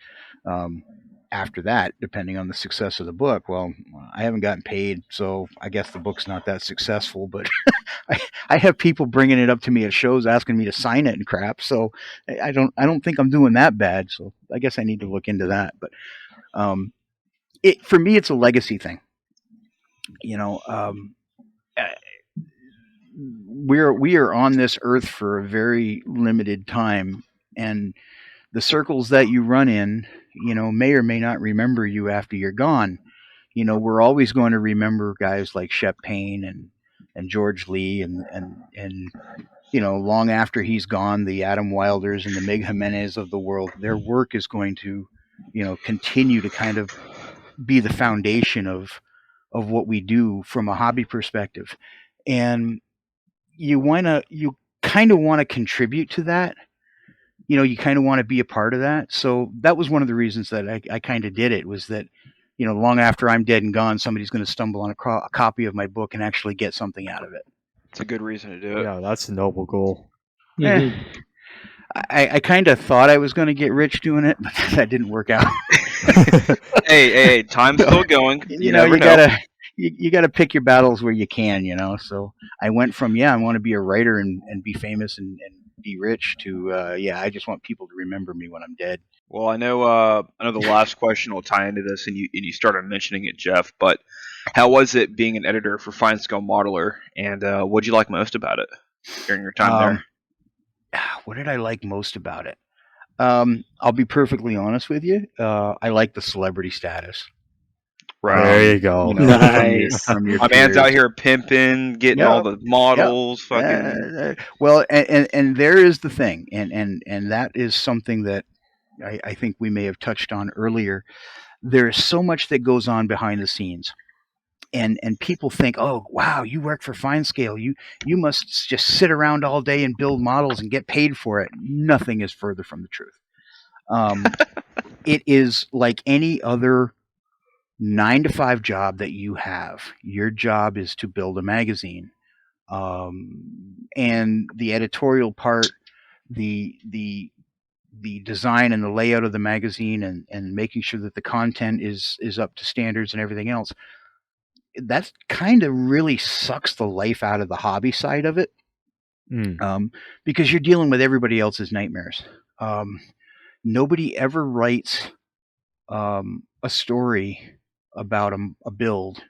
After that, depending on the success of the book. Well, I haven't gotten paid, so I guess the book's not that successful. But I have people bringing it up to me at shows asking me to sign it and crap. So I don't think I'm doing that bad. So I guess I need to look into that. But for me, it's a legacy thing. We are on this earth for a very limited time, and the circles that you run in, may or may not remember you after you're gone. We're always going to remember guys like Shep Payne and George Lee and long after he's gone, the Adam Wilders and the Mig Jimenez of the world, their work is going to, continue to kind of be the foundation of what we do from a hobby perspective. And you kind of want to contribute to that. You kind of want to be a part of that. So that was one of the reasons that I kind of did it, was that, long after I'm dead and gone, somebody's going to stumble on a copy of my book and actually get something out of it. It's a good reason to do it. Yeah, that's a noble goal. Mhm. I kind of thought I was going to get rich doing it, but that didn't work out. Hey, time's still going. You never know. gotta you gotta pick your battles where you can. So I went from I want to be a writer and be famous and be rich to I just want people to remember me when I'm dead. Well, I know the last question will tie into this, and you started mentioning it, Jeff. But how was it being an editor for FineScale Modeler, and what did you like most about it during your time there? What did I like most about it? I'll be perfectly honest with you. I like the celebrity status. There you go. Nice. From your My man's peers. out here pimping, getting Yep. all the models. Fucking. Well, and there is the thing, and that is something that I think we may have touched on earlier. There is so much that goes on behind the scenes. And people think, oh wow, you work for FineScale, you must just sit around all day and build models and get paid for it. Nothing is further from the truth. It is like any other 9-to-5 job that you have. Your job is to build a magazine, and the editorial part, the design and the layout of the magazine, and making sure that the content is up to standards and everything else. That kind of really sucks the life out of the hobby side of it, because you're dealing with everybody else's nightmares. Nobody ever writes a story about a build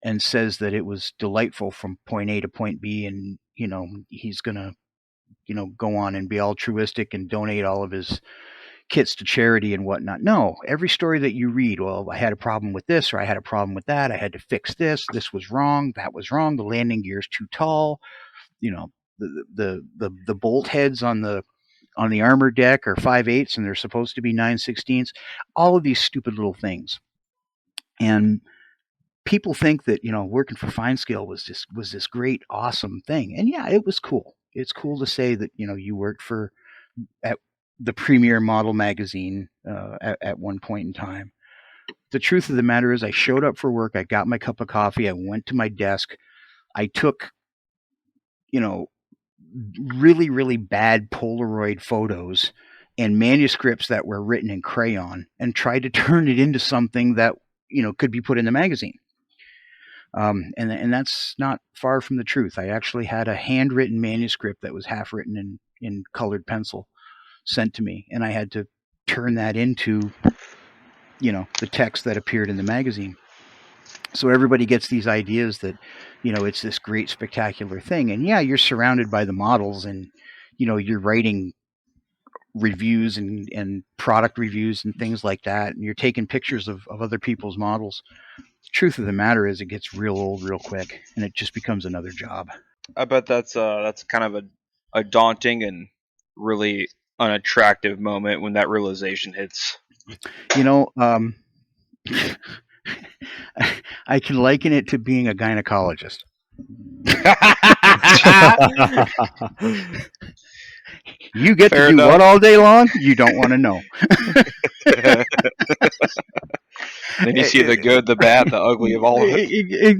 and says that it was delightful from point A to point B, and he's gonna go on and be altruistic and donate all of his kits to charity and whatnot. No, every story that you read, well, I had a problem with this, or I had a problem with that, I had to fix this was wrong, that was wrong, the landing gear's too tall, the bolt heads on the armor deck are 5/8 and they're supposed to be 9/16. All of these stupid little things. And people think that working for FineScale was this great, awesome thing. And yeah, it was cool. It's cool to say that you worked at the premier model magazine at one point in time. The truth of the matter is, I showed up for work, I got my cup of coffee, I went to my desk, I took really, really bad Polaroid photos and manuscripts that were written in crayon and tried to turn it into something that could be put in the magazine. And that's not far from the truth. I actually had a handwritten manuscript that was half written in colored pencil sent to me, and I had to turn that into the text that appeared in the magazine. So everybody gets these ideas that it's this great, spectacular thing, and yeah, you're surrounded by the models, and you're writing reviews and product reviews and things like that, and you're taking pictures of other people's models. The truth of the matter is, it gets real old real quick, and it just becomes another job. I bet that's kind of a daunting and really unattractive moment when that realization hits. I can liken it to being a gynecologist. You get Fair to do enough. what all day long? You don't want to know. Then you see the good, the bad, the ugly of all of it.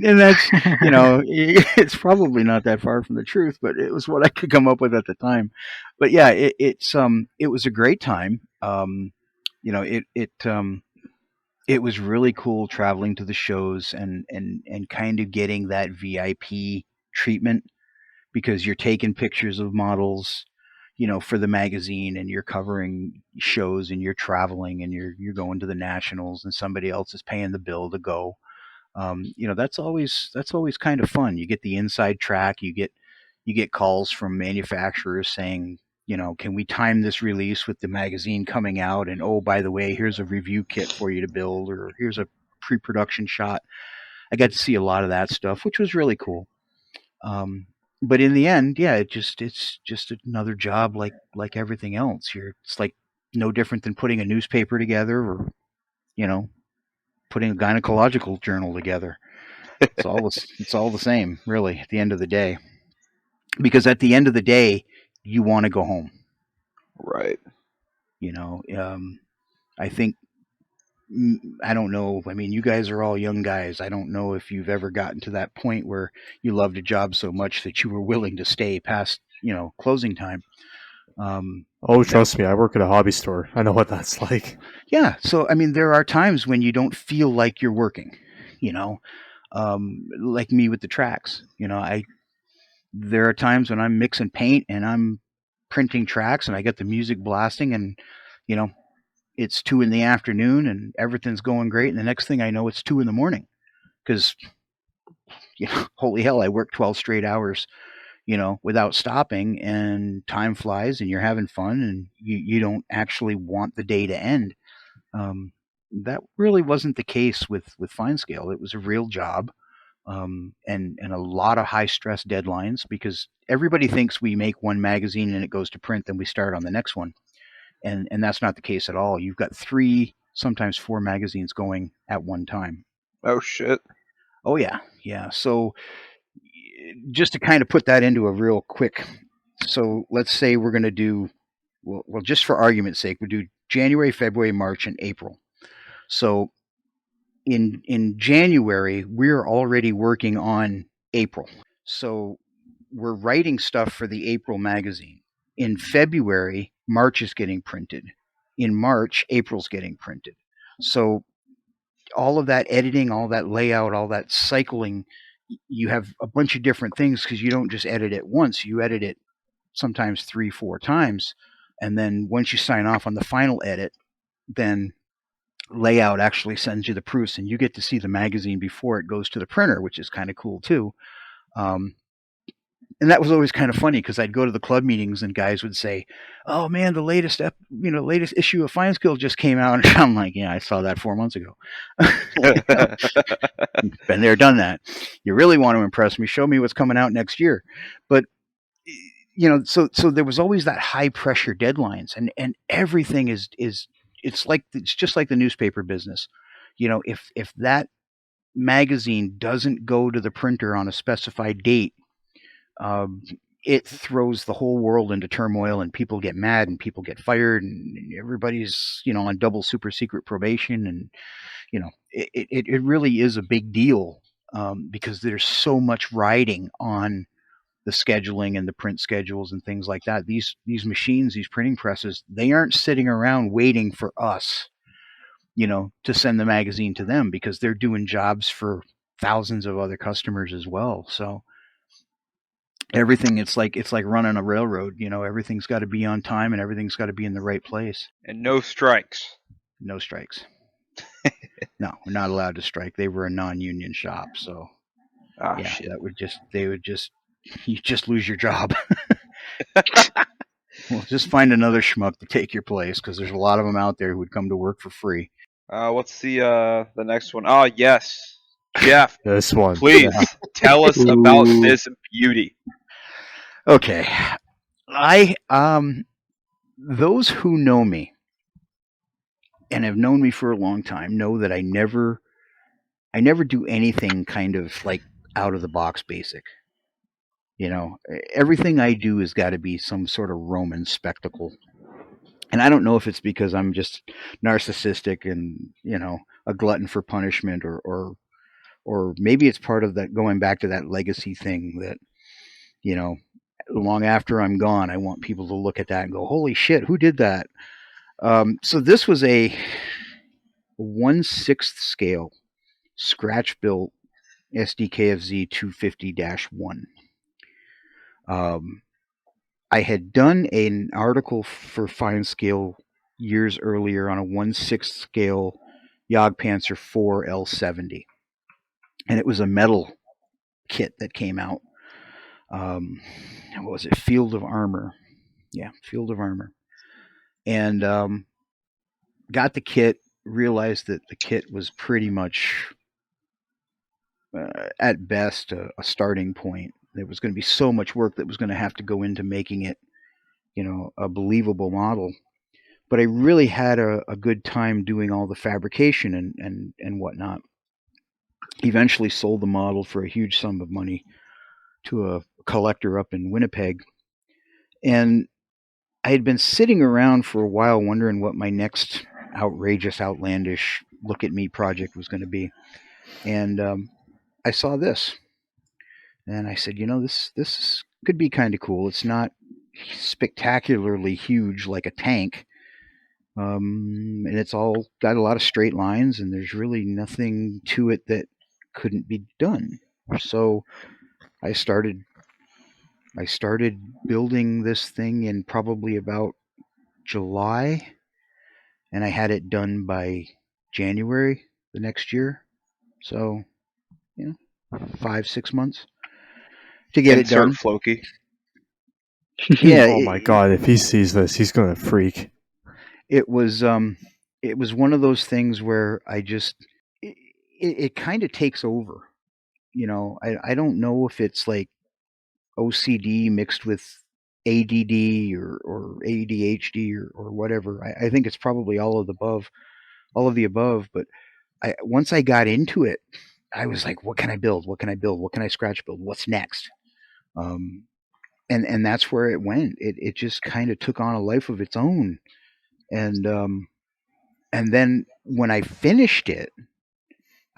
And that's, it's probably not that far from the truth, but it was what I could come up with at the time. But yeah, it was a great time. It was really cool traveling to the shows and kind of getting that VIP treatment, because you're taking pictures of models, for the magazine, and you're covering shows, and you're traveling, and you're going to the nationals, and somebody else is paying the bill to go. That's always kind of fun. You get the inside track. You get calls from manufacturers saying, can we time this release with the magazine coming out? And oh, by the way, here's a review kit for you to build, or here's a pre-production shot. I got to see a lot of that stuff, which was really cool. but in the end, yeah, it's just another job like everything else. It's like no different than putting a newspaper together, or you know, putting a gynecological journal together. It's all the same, really, at the end of the day. Because at the end of the day, you want to go home. Right. You know, I think I don't know. I mean, you guys are all young guys. I don't know if you've ever gotten to that point where you loved a job so much that you were willing to stay past, closing time. Oh, That trust me, I work at a hobby store. I know what that's like. Yeah. So I mean, there are times when you don't feel like you're working. You know, like me with the tracks. There are times when I'm mixing paint and I'm printing tracks and I get the music blasting and you know it's 2 in the afternoon and everything's going great and the next thing I know it's 2 in the morning because holy hell, I worked 12 straight hours without stopping, and time flies and you're having fun and you don't actually want the day to end. That really wasn't the case with FineScale. It was a real job, and a lot of high stress deadlines because everybody thinks we make one magazine and it goes to print, then we start on the next one, and that's not the case at all. You've got 3, sometimes 4 magazines going at one time. Oh shit. Oh yeah, yeah. So just to kind of put that into a real quick, so let's say we're going to do, well, just for argument's sake, we'll do January, February, March, and April. So in January, we're already working on April. So we're writing stuff for the April magazine. In February, March is getting printed. In March, April's getting printed. So all of that editing, all that layout, all that cycling, you have a bunch of different things because you don't just edit it once. You edit it sometimes 3, 4 times. And then once you sign off on the final edit, then layout actually sends you the proofs and you get to see the magazine before it goes to the printer, which is kind of cool too. And that was always kind of funny because I'd go to the club meetings and guys would say, "Oh man, the latest latest issue of FineScale just came out." And I'm like, "Yeah, I saw that 4 months ago." Been there, done that. You really want to impress me? Show me what's coming out next year. But so there was always that high pressure deadlines, and everything is it's just like the newspaper business. If that magazine doesn't go to the printer on a specified date, um, it throws the whole world into turmoil, and people get mad, and people get fired, and everybody's on double super secret probation, and it really is a big deal, because there's so much riding on the scheduling and the print schedules and things like that. These machines, these printing presses, they aren't sitting around waiting for us, to send the magazine to them because they're doing jobs for thousands of other customers as well. So everything, it's like running a railroad. Everything's got to be on time and everything's got to be in the right place. And no strikes. No strikes. No, we're not allowed to strike. They were a non-union shop, so Ah, yeah, shit. you just lose your job. Well, just find another schmuck to take your place because there's a lot of them out there who would come to work for free. What's the next one? Oh, yes. Jeff, This one. please tell us about this beauty. Okay, those who know me and have known me for a long time know that I never do anything kind of like out of the box basic. Everything I do has got to be some sort of Roman spectacle. And I don't know if it's because I'm just narcissistic and, a glutton for punishment, or maybe it's part of that, going back to that legacy thing that, you know, long after I'm gone, I want people to look at that and go, "Holy shit, who did that?" So this was a 1/6 scale Scratchbuilt SDKFZ 250-1. I had done an article for FineScale years earlier on a 1/6 scale Jagdpanzer 4 L70, and it was a metal kit that came out. What was it? Field of Armor. Yeah, Field of Armor. And got the kit, realized that the kit was pretty much, at best, a starting point. There was going to be so much work that was going to have to go into making it, a believable model. But I really had a good time doing all the fabrication and whatnot. Eventually sold the model for a huge sum of money to a collector up in Winnipeg. And I had been sitting around for a while wondering what my next outrageous, outlandish look at me project was going to be. And I saw this. And I said, this could be kind of cool. It's not spectacularly huge like a tank. And it's all got a lot of straight lines, and there's really nothing to it that couldn't be done. So I started building this thing in probably about July, and I had it done by January the next year. So, 5-6 months to get it Insert done. Floki. Yeah. Oh my god! If he sees this, he's gonna freak. It was one of those things where I just it kind of takes over. I don't know if it's like OCD mixed with ADD or ADHD or whatever. I think it's probably all of the above. But once I got into it, I was like, what can I build? What can I build? What can I scratch build? What's next? And that's where it went. It just kind of took on a life of its own. And then when I finished it,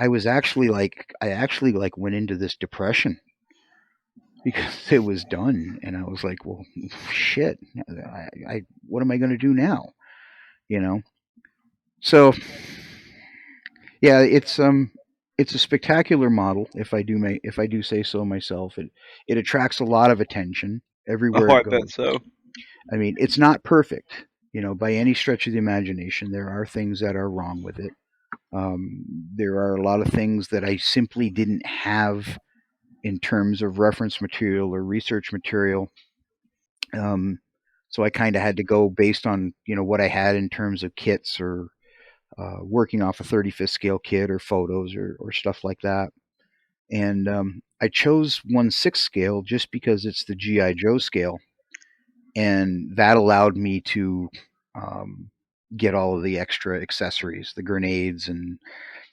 I actually went into this depression because it was done, and I was like, well, shit, I what am I going to do now? So yeah, it's a spectacular model, if I do say so myself. It attracts a lot of attention everywhere Oh, it I bet goes. so. I mean, it's not perfect, by any stretch of the imagination. There are things that are wrong with it. There are a lot of things that I simply didn't have in terms of reference material or research material. So I kind of had to go based on what I had in terms of kits or working off a 35th scale kit or photos or stuff like that. And I chose 1/6 scale just because it's the GI Joe scale, and that allowed me to get all of the extra accessories, the grenades and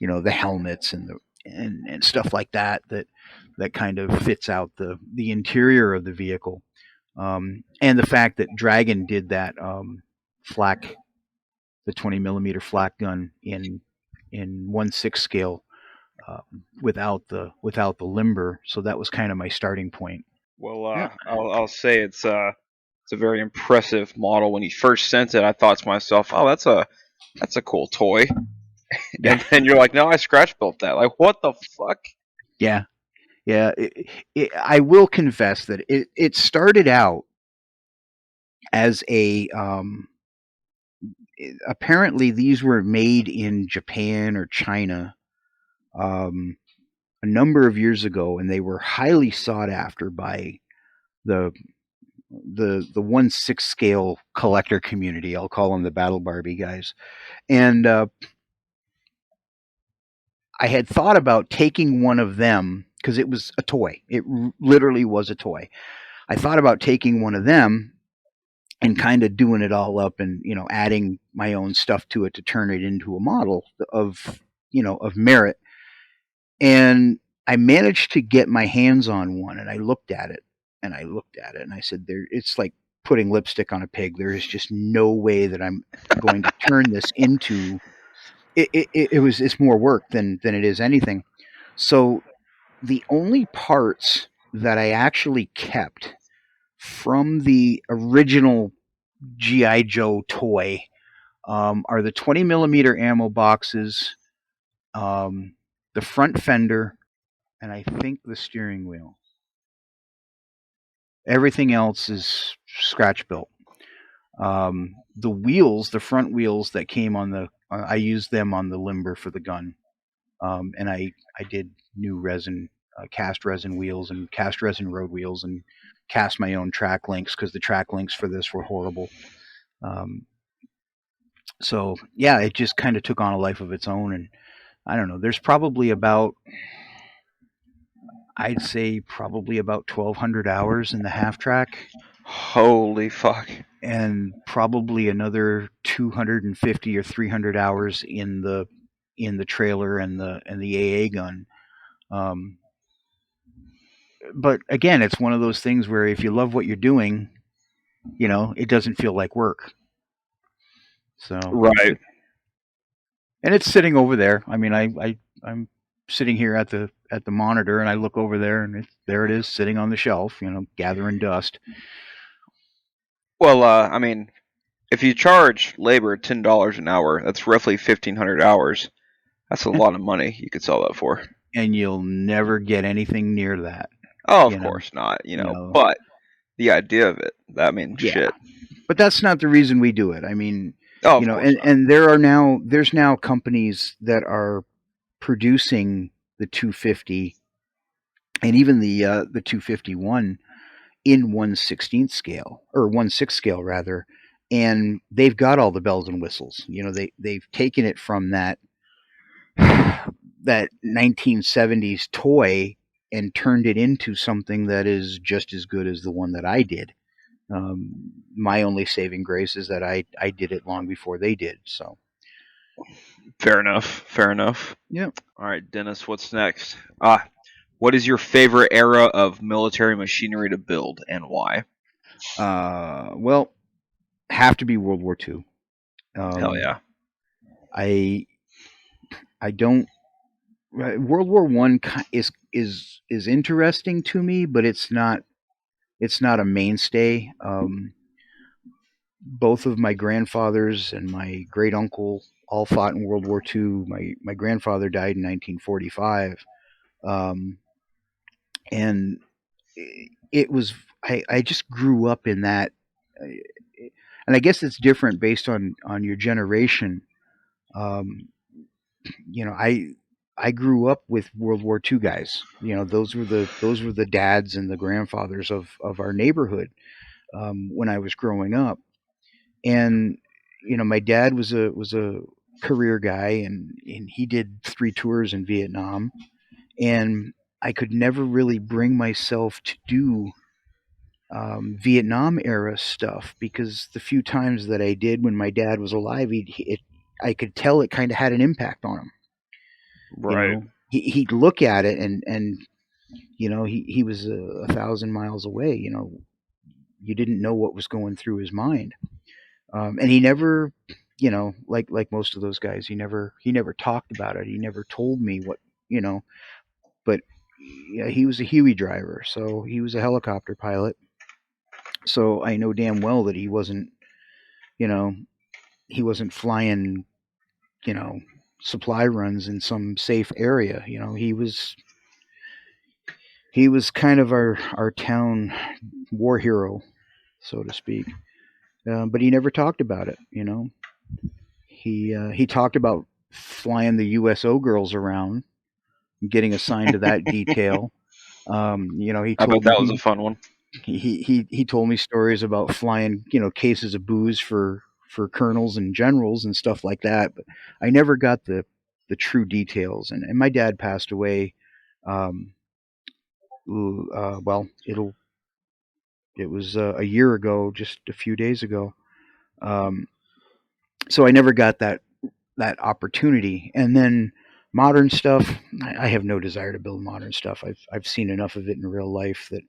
the helmets and stuff like that kind of fits out the interior of the vehicle. And the fact that Dragon did that flak, the 20 millimeter flak gun in 1/6 scale without the limber, so that was kind of my starting point. Well, Yeah. I'll say it's a very impressive model. When he first sent it, I thought to myself, "Oh, that's a cool toy." And then you're like, "No, I scratch built that." Like, what the fuck? Yeah, yeah. I will confess that it started out as a apparently these were made in Japan or China a number of years ago, and they were highly sought after by the 1/6 scale collector community. I'll call them the Battle Barbie guys. And I had thought about taking one of them because it was a toy. It literally was a toy. I thought about taking one of them and kind of doing it all up and adding my own stuff to it to turn it into a model of of merit. And I managed to get my hands on one, and I looked at it and I said, there, it's like putting lipstick on a pig. There is just no way that I'm going to turn this into it's more work than it is anything. So the only parts that I actually kept from the original GI Joe toy are the 20 millimeter ammo boxes, the front fender, and I think the steering wheel. Everything else is scratch built. The wheels, the front wheels that came on the, I used them on the limber for the gun, and I did new resin, cast resin wheels and cast resin road wheels, and cast my own track links because the track links for this were horrible. So yeah, it just kind of took on a life of its own, and I don't know. There's probably about I'd say probably about 1,200 hours in the half track, Holy fuck. and probably another 250 or 300 hours in the trailer and the AA gun. Um, but again, it's one of those things where if you love what you're doing, it doesn't feel like work. So Right. and it's sitting over there. I mean, I'm sitting here at the monitor, and I look over there, and there it is, sitting on the shelf, gathering dust. Well, I mean, if you charge labor $10 an hour, that's roughly 1,500 hours. That's a lot of money you could sell that for. And you'll never get anything near that. Oh, of you know, course not. know. But the idea of it, I mean, Yeah. shit. But that's not the reason we do it. I mean, Oh, of course not. and there's now companies that are producing the 250 and even the 251 in 1/16 scale, or 1/6 scale rather, and they've got all the bells and whistles. They've taken it from that 1970s toy and turned it into something that is just as good as the one that I did. My only saving grace is that I did it long before they did. So Fair enough. yeah. All right, Dennis, what's next? What is your favorite era of military machinery to build, and why? Well, have to be World War II. Hell yeah. I don't. World War One is interesting to me, but it's not a mainstay. Both of my grandfathers and my great uncle all fought in World War II. My grandfather died in 1945, and it was I just grew up in that, and I guess it's different based on your generation. I grew up with World War II guys. Those were the dads and the grandfathers of our neighborhood when I was growing up. And my dad was a career guy, and he did 3 tours in Vietnam, and I could never really bring myself to do Vietnam era stuff, because the few times that I did when my dad was alive, I could tell it kind of had an impact on him. Right. He'd look at it, and he was 1,000 miles away. You didn't know what was going through his mind. And he never, like most of those guys, he never talked about it. He never told me what, but yeah, he was a Huey driver, so he was a helicopter pilot. So I know damn well that he wasn't flying, supply runs in some safe area. He was kind of our town war hero, so to speak. But he never talked about it. He talked about flying the USO girls around, getting assigned to that detail. He I bet told that was me a fun one. he told me stories about flying, cases of booze for colonels and generals and stuff like that. But I never got the true details. And my dad passed away. Well, it was a year ago, just a few days ago. So I never got that opportunity. And then modern stuff, I have no desire to build modern stuff. I've seen enough of it in real life that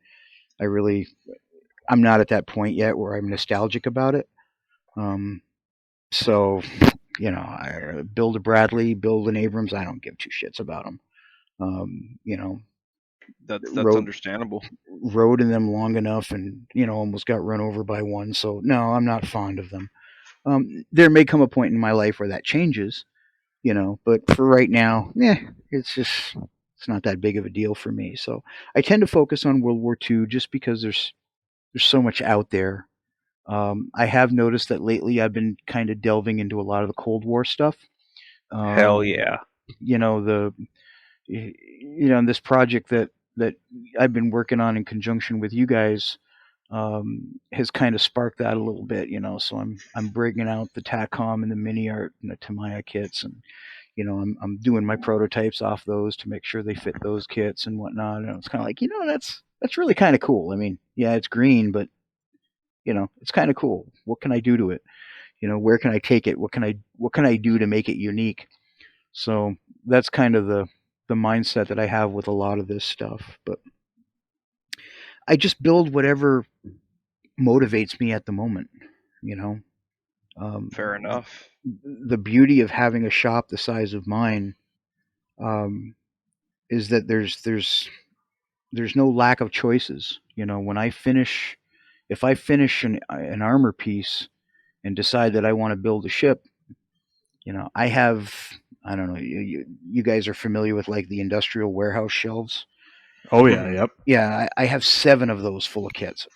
I'm not at that point yet where I'm nostalgic about it. So, I build a Bradley, build an Abrams. I don't give two shits about them. That's Rode understandable. in them long enough, and almost got run over by one. So no, I'm not fond of them. There may come a point in my life where that changes, but for right now, it's not that big of a deal for me. So I tend to focus on World War II just because there's so much out there. I have noticed that lately I've been kind of delving into a lot of the Cold War stuff. Hell yeah. This project that I've been working on in conjunction with you guys has kind of sparked that a little bit. So I'm breaking out the TACOM and the mini art and the Tamiya kits, and I'm doing my prototypes off those to make sure they fit those kits and whatnot. And it's kind of like, that's really kind of cool. I mean, yeah, it's green, but it's kind of cool. What can I do to it? Where can I take it? What can I do to make it unique? So that's kind of the mindset that I have with a lot of this stuff. But I just build whatever motivates me at the moment. Fair enough. The beauty of having a shop the size of mine is that there's no lack of choices. When if I finish an armor piece and decide that I want to build a ship, I have, I don't know, you guys are familiar with like the industrial warehouse shelves. Oh yeah, yep. Yeah, I have 7 of those full of kits.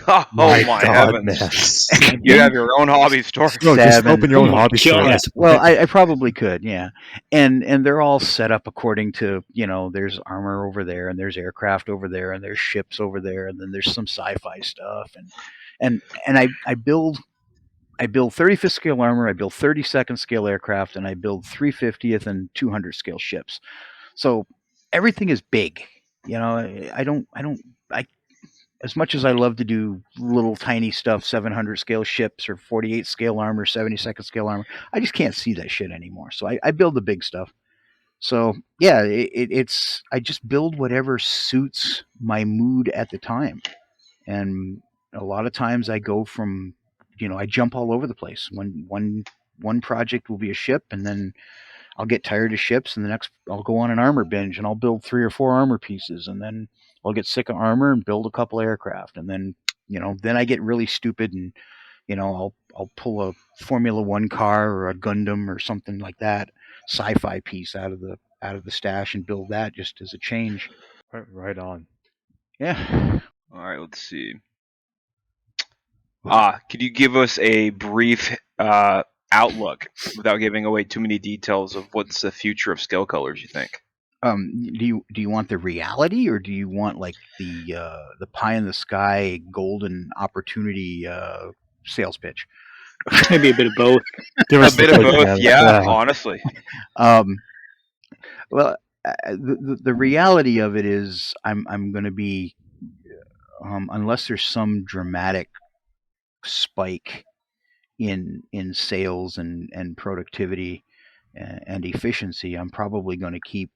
Oh my heavens! You have your own hobby store. No, just 7. open your own Oh my hobby store. God. Yeah, Yes. well, I probably could, yeah, and they're all set up according to there's armor over there, and there's aircraft over there, and there's ships over there, and then there's some sci-fi stuff, and I build 35th scale armor, I build 32nd scale aircraft, and I build 350th and 200 scale ships. So everything is big. I as much as I love to do little tiny stuff, 700 scale ships or 48 scale armor, 72nd scale armor, I just can't see that shit anymore. So I build the big stuff. So yeah, it's I just build whatever suits my mood at the time, and a lot of times I go from, I jump all over the place. One project will be a ship, and then I'll get tired of ships, and the next I'll go on an armor binge, and I'll build 3 or 4 armor pieces, and then I'll get sick of armor and build a couple aircraft, and then then I get really stupid, and I'll pull a Formula One car or a Gundam or something like that, sci-fi piece out of the stash, and build that just as a change. Right on. Yeah. All right, let's see. Could you give us a brief outlook without giving away too many details of what's the future of scale colors, you think? Do you want the reality, or do you want like the pie in the sky golden opportunity sales pitch? Maybe a bit of both. Give A us bit the of good, both, yeah, honestly. Well, the reality of it is I'm going to be, unless there's some dramatic spike in sales and productivity and efficiency, I'm probably going to keep,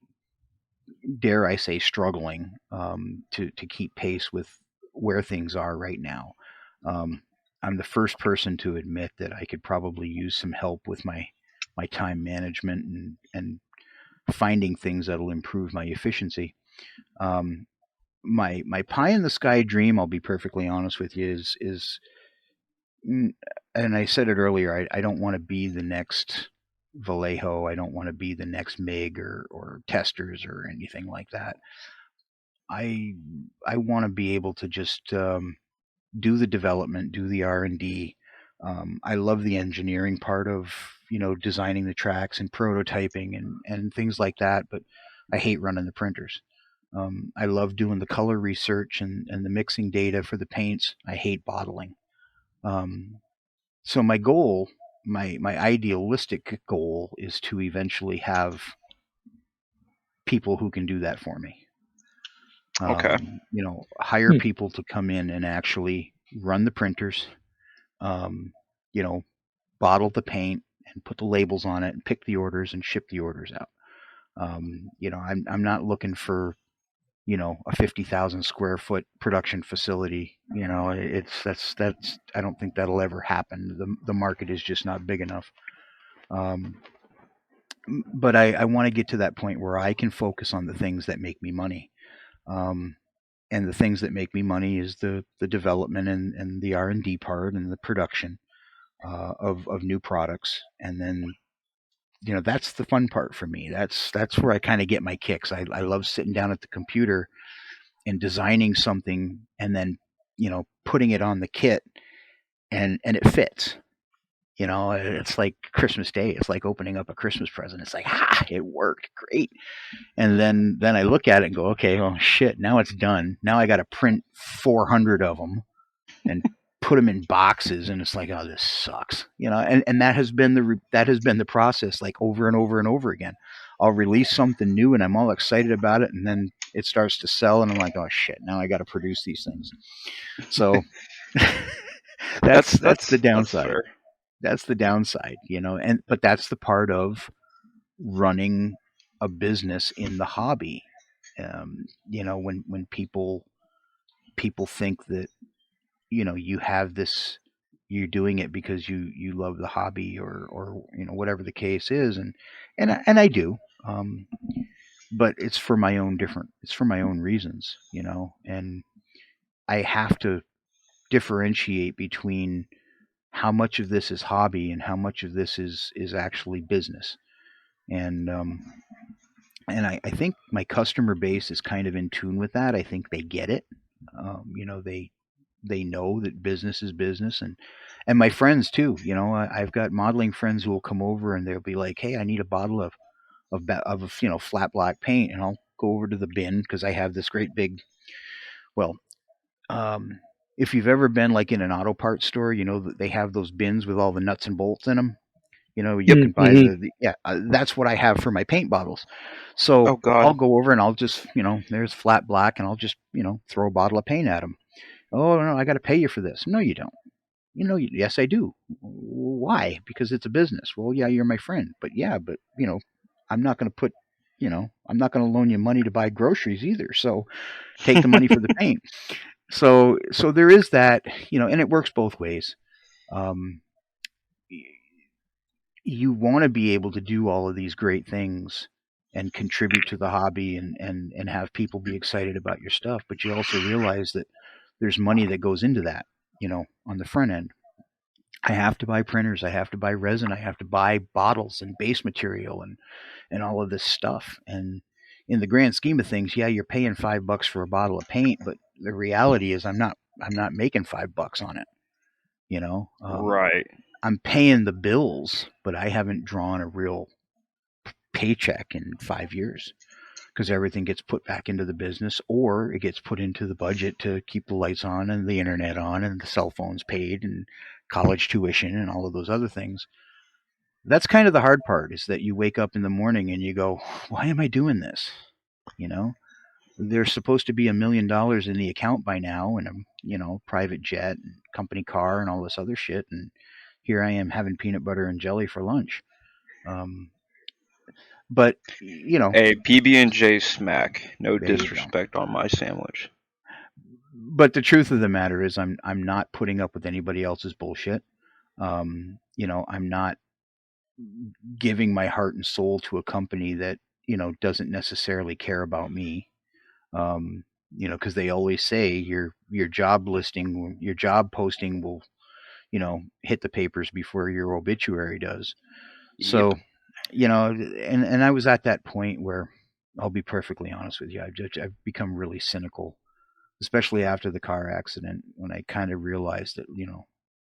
dare I say, struggling to keep pace with where things are right now. I'm the first person to admit that I could probably use some help with my time management and finding things that'll improve my efficiency. My pie in the sky dream, I'll be perfectly honest with you, is and I said it earlier, I don't want to be the next Vallejo. I don't want to be the next MiG or testers or anything like that. I want to be able to just do the development, do the R&D. I love the engineering part of designing the tracks and prototyping and things like that, but I hate running the printers. I love doing the color research and the mixing data for the paints. I hate bottling. So my goal, my idealistic goal, is to eventually have people who can do that for me. Okay. Hire people to come in and actually run the printers, bottle the paint and put the labels on it and pick the orders and ship the orders out. I'm not looking for, a 50,000 square foot production facility. That's I don't think that'll ever happen. The market is just not big enough. But I want to get to that point where I can focus on the things that make me money. And the things that make me money is the development and the R&D part and the production of new products. And then, that's the fun part for me. That's where I kind of get my kicks. I love sitting down at the computer and designing something and then, putting it on the kit and it fits. It's like Christmas Day. It's like opening up a Christmas present. It's like, it worked great. And then I look at it and go, okay, well, shit, now it's done. Now I got to print 400 of them and put them in boxes, and it's like, oh, this sucks, and that has been the process, like over and over and over again. I'll release something new and I'm all excited about it, and then it starts to sell and I'm like, oh shit, now I got to produce these things. So that's the downside. fair. That's the downside, but that's the part of running a business in the hobby. When people think that you have this, you're doing it because you love the hobby, or whatever the case is, and I do, but it's for my own reasons, and I have to differentiate between how much of this is hobby and how much of this is actually business. And I think my customer base is kind of in tune with that. I think they get it. They know that business is business, and my friends too. I've got modeling friends who will come over and they'll be like, "Hey, I need a bottle of flat black paint," and I'll go over to the bin because I have this great big. Well, if you've ever been like in an auto parts store, that they have those bins with all the nuts and bolts in them. You can buy that's what I have for my paint bottles. So Oh, God. I'll go over and I'll just, there's flat black, and I'll just, throw a bottle of paint at them. Oh, no, I got to pay you for this. No, you don't. Yes, I do. Why? Because it's a business. Well, yeah, you're my friend, but I'm not going to put, I'm not going to loan you money to buy groceries either. So take the money for the paint. So there is that, and it works both ways. You want to be able to do all of these great things and contribute to the hobby, and have people be excited about your stuff, but you also realize that there's money that goes into that, on the front end. I have to buy printers, I have to buy resin, I have to buy bottles and base material and all of this stuff. And in the grand scheme of things, yeah, you're paying $5 for a bottle of paint, but the reality is I'm not making $5 on it. Right. I'm paying the bills, but I haven't drawn a real paycheck in 5 years, because everything gets put back into the business, or it gets put into the budget to keep the lights on and the internet on and the cell phones paid and college tuition and all of those other things. That's kind of the hard part, is that you wake up in the morning and you go, why am I doing this? There's supposed to be $1 million in the account by now, and a private jet and company car and all this other shit, and here I am having peanut butter and jelly for lunch. But A PB&J smack. No There you go. disrespect on my sandwich. But the truth of the matter is, I'm not putting up with anybody else's bullshit. I'm not giving my heart and soul to a company that doesn't necessarily care about me. Because they always say your job posting will hit the papers before your obituary does. So, and I was at that point where, I'll be perfectly honest with you, I've become really cynical, especially after the car accident, when I kind of realized that,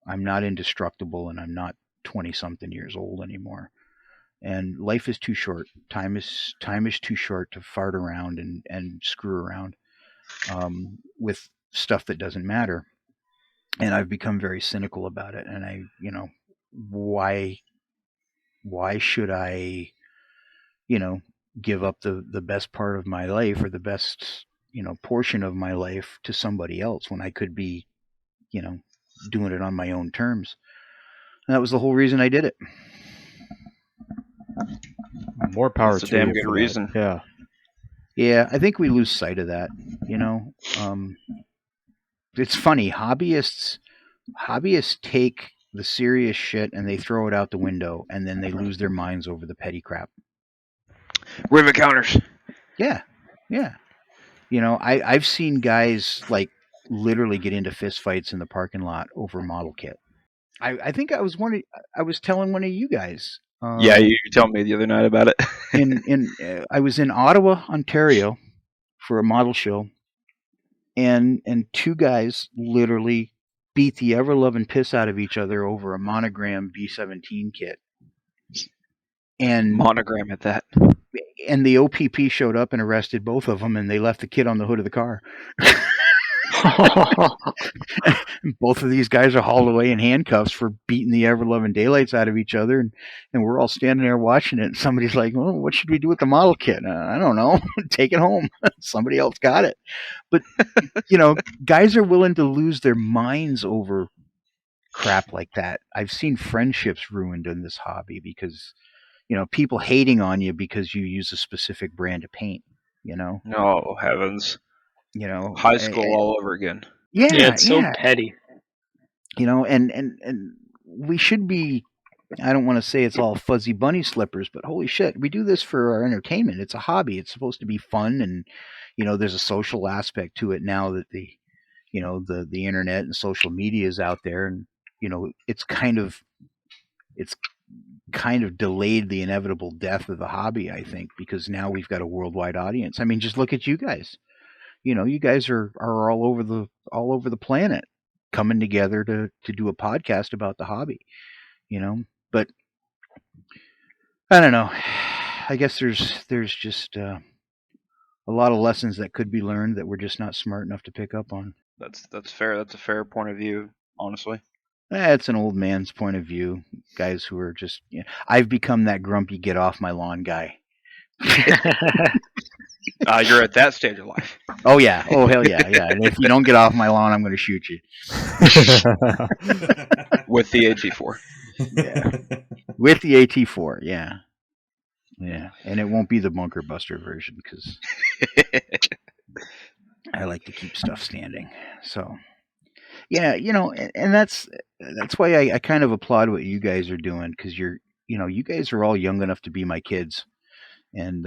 I'm not indestructible and I'm not 20 something years old anymore. And life is too short. Time is too short to fart around and screw around with stuff that doesn't matter. And I've become very cynical about it. And why should I, give up the best part of my life, or the best, portion of my life, to somebody else, when I could be, doing it on my own terms. And that was the whole reason I did it. More power That's a to damn you good for that. reason. Yeah. Yeah, I think we lose sight of that. It's funny. Hobbyists take the serious shit and they throw it out the window, and then they lose their minds over the petty crap. Rivet counters. Yeah. I've seen guys like literally get into fist fights in the parking lot over model kit. I think I was telling one of you guys. Yeah, you told me the other night about it. I was in Ottawa, Ontario, for a model show, and two guys literally beat the ever loving piss out of each other over a Monogram B17 kit. And Monogram at that. And the OPP showed up and arrested both of them, and they left the kid on the hood of the car. Both of these guys are hauled away in handcuffs for beating the ever-loving daylights out of each other, and we're all standing there watching it. And somebody's like, "Well, what should we do with the model kit?" I don't know. Take it home. Somebody else got it. But guys are willing to lose their minds over crap like that. I've seen friendships ruined in this hobby because people hating on you because you use a specific brand of paint. No heavens. High school all over again. Yeah, it's so petty. And we should be, I don't want to say it's all fuzzy bunny slippers, but holy shit, we do this for our entertainment. It's a hobby. It's supposed to be fun, and there's a social aspect to it now that the internet and social media is out there, and it's kind of delayed the inevitable death of the hobby, I think, because now we've got a worldwide audience. I mean, just look at you guys. You guys are all over the planet coming together to do a podcast about the hobby, but I don't know. I guess there's just a lot of lessons that could be learned that we're just not smart enough to pick up on. That's fair. That's a fair point of view, honestly. It's an old man's point of view. Guys who are just, I've become that grumpy get off my lawn guy. You're at that stage of life. Oh yeah. Oh hell yeah, yeah. And if you don't get off my lawn, I'm going to shoot you. With the AT4. Yeah. With the AT4, yeah. Yeah, and it won't be the bunker buster version because I like to keep stuff standing. So, yeah, and that's why I kind of applaud what you guys are doing, because you guys are all young enough to be my kids, and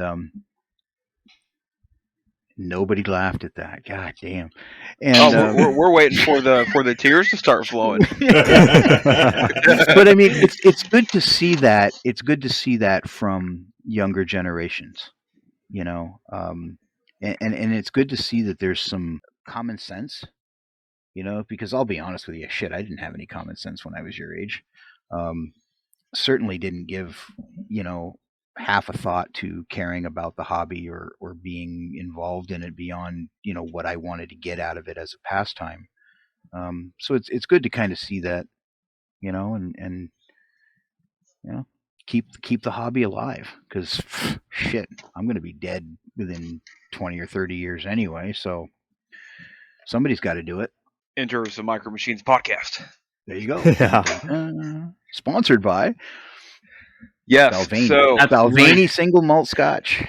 nobody laughed at that. God damn! And we're waiting for the tears to start flowing. But I mean, it's good to see that. It's good to see that from younger generations, and it's good to see that there's some common sense, because I'll be honest with you, shit, I didn't have any common sense when I was your age. Certainly didn't give, half a thought to caring about the hobby or being involved in it beyond, what I wanted to get out of it as a pastime. So it's good to kind of see that, and keep the hobby alive, because shit, I'm going to be dead within 20 or 30 years anyway, so somebody's got to do it. Enters the Micro Machines podcast. There you go. Yeah. Sponsored by Balvenie. So Balvenie single malt scotch.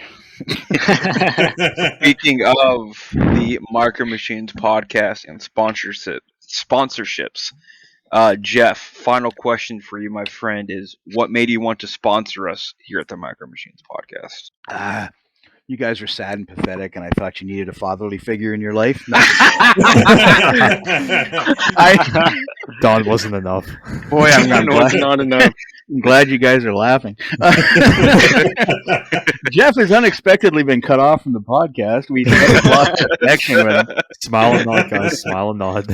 Speaking of the Micro Machines podcast and sponsorships, Jeff, final question for you, my friend, is what made you want to sponsor us here at the Micro Machines podcast? You guys are sad and pathetic, and I thought you needed a fatherly figure in your life. No. Don wasn't enough. Boy, not enough. I'm glad you guys are laughing. Jeff has unexpectedly been cut off from the podcast. We lost connection with him. Smile and nod, guys. Smile and nod.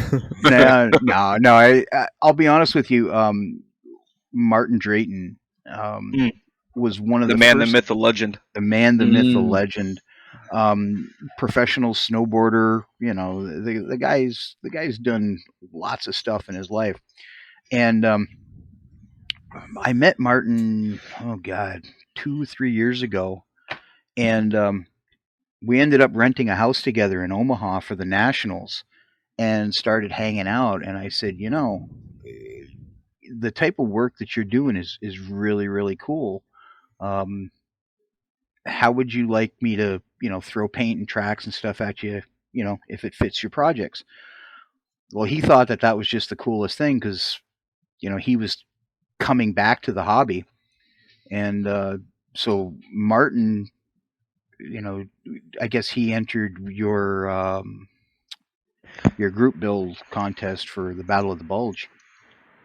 No. I'll be honest with you. Martin Drayton was one of the man, the myth, the legend. The man, the myth, the legend. Professional snowboarder. The guy's done lots of stuff in his life, and I met Martin, 2-3 years ago, and we ended up renting a house together in Omaha for the Nationals and started hanging out. And I said, the type of work that you're doing is really, really cool. How would you like me to, throw paint and tracks and stuff at you, if it fits your projects? Well, he thought that was just the coolest thing because, he was coming back to the hobby. And so Martin, I guess he entered your group build contest for the Battle of the Bulge.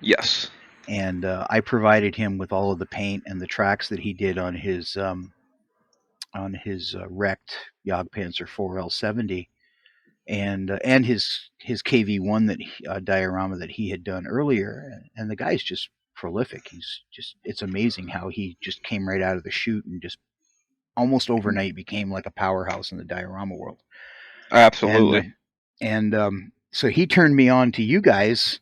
Yes. And I provided him with all of the paint and the tracks that he did on his wrecked Jagdpanzer 4L70 and his KV1 that diorama that he had done earlier. And the guy's just prolific. It's amazing how he just came right out of the chute and just almost overnight became like a powerhouse in the diorama world. Absolutely. And so he turned me on to you guys,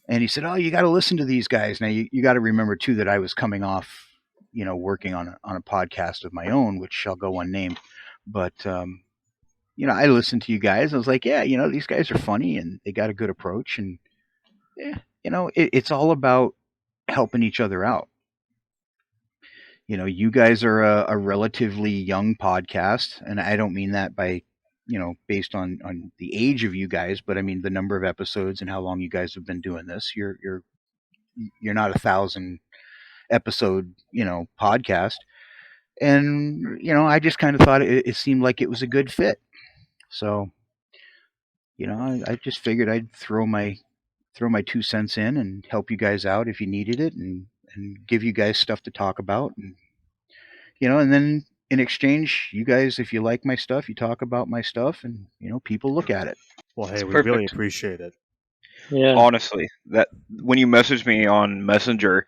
and he said, "Oh, you got to listen to these guys." Now you got to remember too that I was coming off, working on a podcast of my own, which shall go unnamed. But I listened to you guys. I was like, yeah, these guys are funny and they got a good approach, and yeah, it's all about helping each other out. You guys are a relatively young podcast, and I don't mean that by based on the age of you guys, but I mean the number of episodes and how long you guys have been doing this. You're not 1,000 episode podcast, and I just kind of thought it seemed like it was a good fit. So I just figured I'd throw my 2 cents in and help you guys out if you needed it, and give you guys stuff to talk about, and and then in exchange, you guys, if you like my stuff, you talk about my stuff, and people look at it. Well, hey, It's we really perfect. appreciate it. Yeah. Honestly, that when you messaged me on Messenger,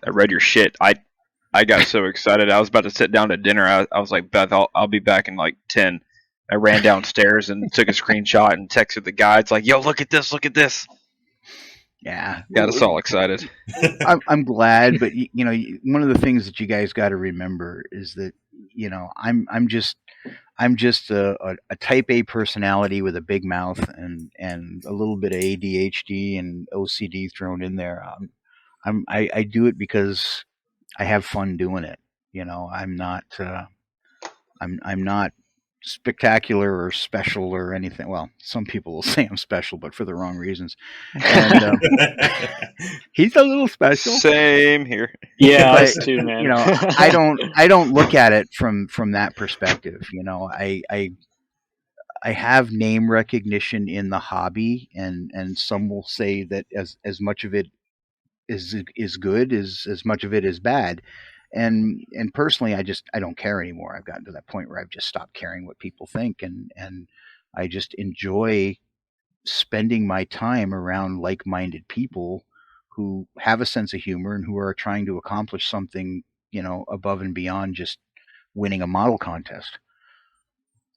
I read your shit. I got so excited. I was about to sit down to dinner. I was like, Beth, I'll be back in like 10. I ran downstairs and took a screenshot and texted the guy. It's like, yo, look at this, look at this. Yeah, Got us all excited. I'm glad, but one of the things that you guys got to remember is that I'm just a type A personality with a big mouth and a little bit of ADHD and OCD thrown in there. I do it because I have fun doing it. I'm not I'm not spectacular or special or anything. Well, some people will say I'm special, but for the wrong reasons. And he's a little special. Same here. Yeah, But, us too, man. I don't look at it from that perspective. I have name recognition in the hobby, and some will say that as much of it is good as much of it is bad. And personally, I don't care anymore. I've gotten to that point where I've just stopped caring what people think, and I just enjoy spending my time around like-minded people who have a sense of humor and who are trying to accomplish something, above and beyond just winning a model contest.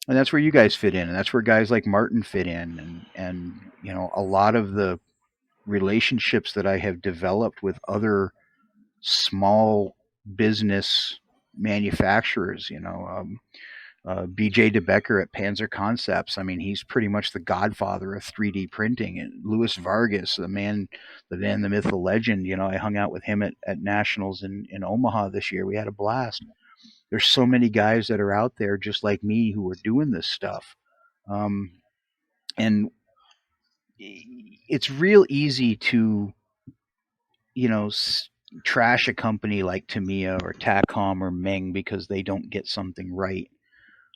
And that's where you guys fit in, and that's where guys like Martin fit in, and a lot of the relationships that I have developed with other small business manufacturers, BJ DeBecker at Panzer Concepts. I mean, he's pretty much the godfather of 3D printing. And Louis Vargas, the man, the myth, the legend. I hung out with him at Nationals in Omaha this year. We had a blast. There's so many guys that are out there just like me who are doing this stuff. And it's real easy to, trash a company like Tamiya or TACOM or Meng because they don't get something right.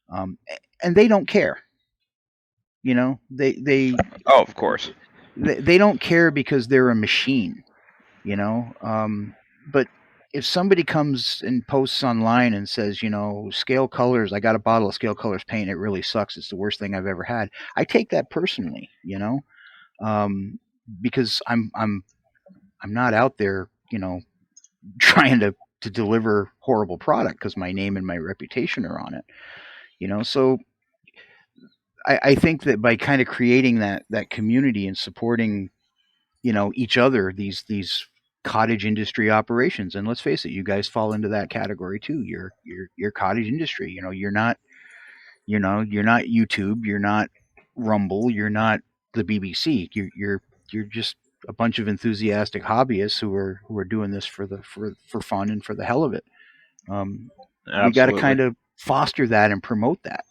And they don't care. They Oh, of course. they don't care because they're a machine. But if somebody comes and posts online and says, Scale Colors, I got a bottle of Scale Colors paint, it really sucks, it's the worst thing I've ever had, I take that personally. Because I'm not out there, trying to deliver horrible product because my name and my reputation are on it. So I think that by kind of creating that community and supporting, each other, these cottage industry operations, and let's face it, you guys fall into that category too. You're cottage industry. You're not YouTube, you're not Rumble, you're not the BBC. You're just a bunch of enthusiastic hobbyists who are doing this for fun and for the hell of it. We got to kind of foster that and promote that.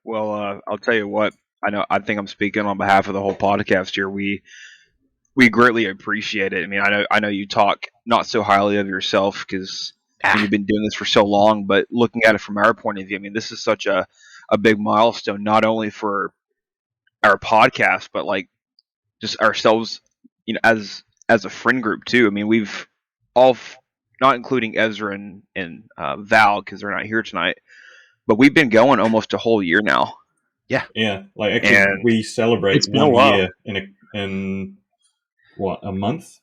Well, I'll tell you what. I think I'm speaking on behalf of the whole podcast here. We greatly appreciate it. I mean, I know you talk not so highly of yourself because you've been doing this for so long, but looking at it from our point of view, I mean, this is such a big milestone, not only for our podcast, but like just ourselves, as a friend group too. I mean, we've all, not including Ezra and Val because they're not here tonight, but we've been going almost a whole year now. Yeah, like actually, And we celebrate it's been a 1 while. year in what, a month?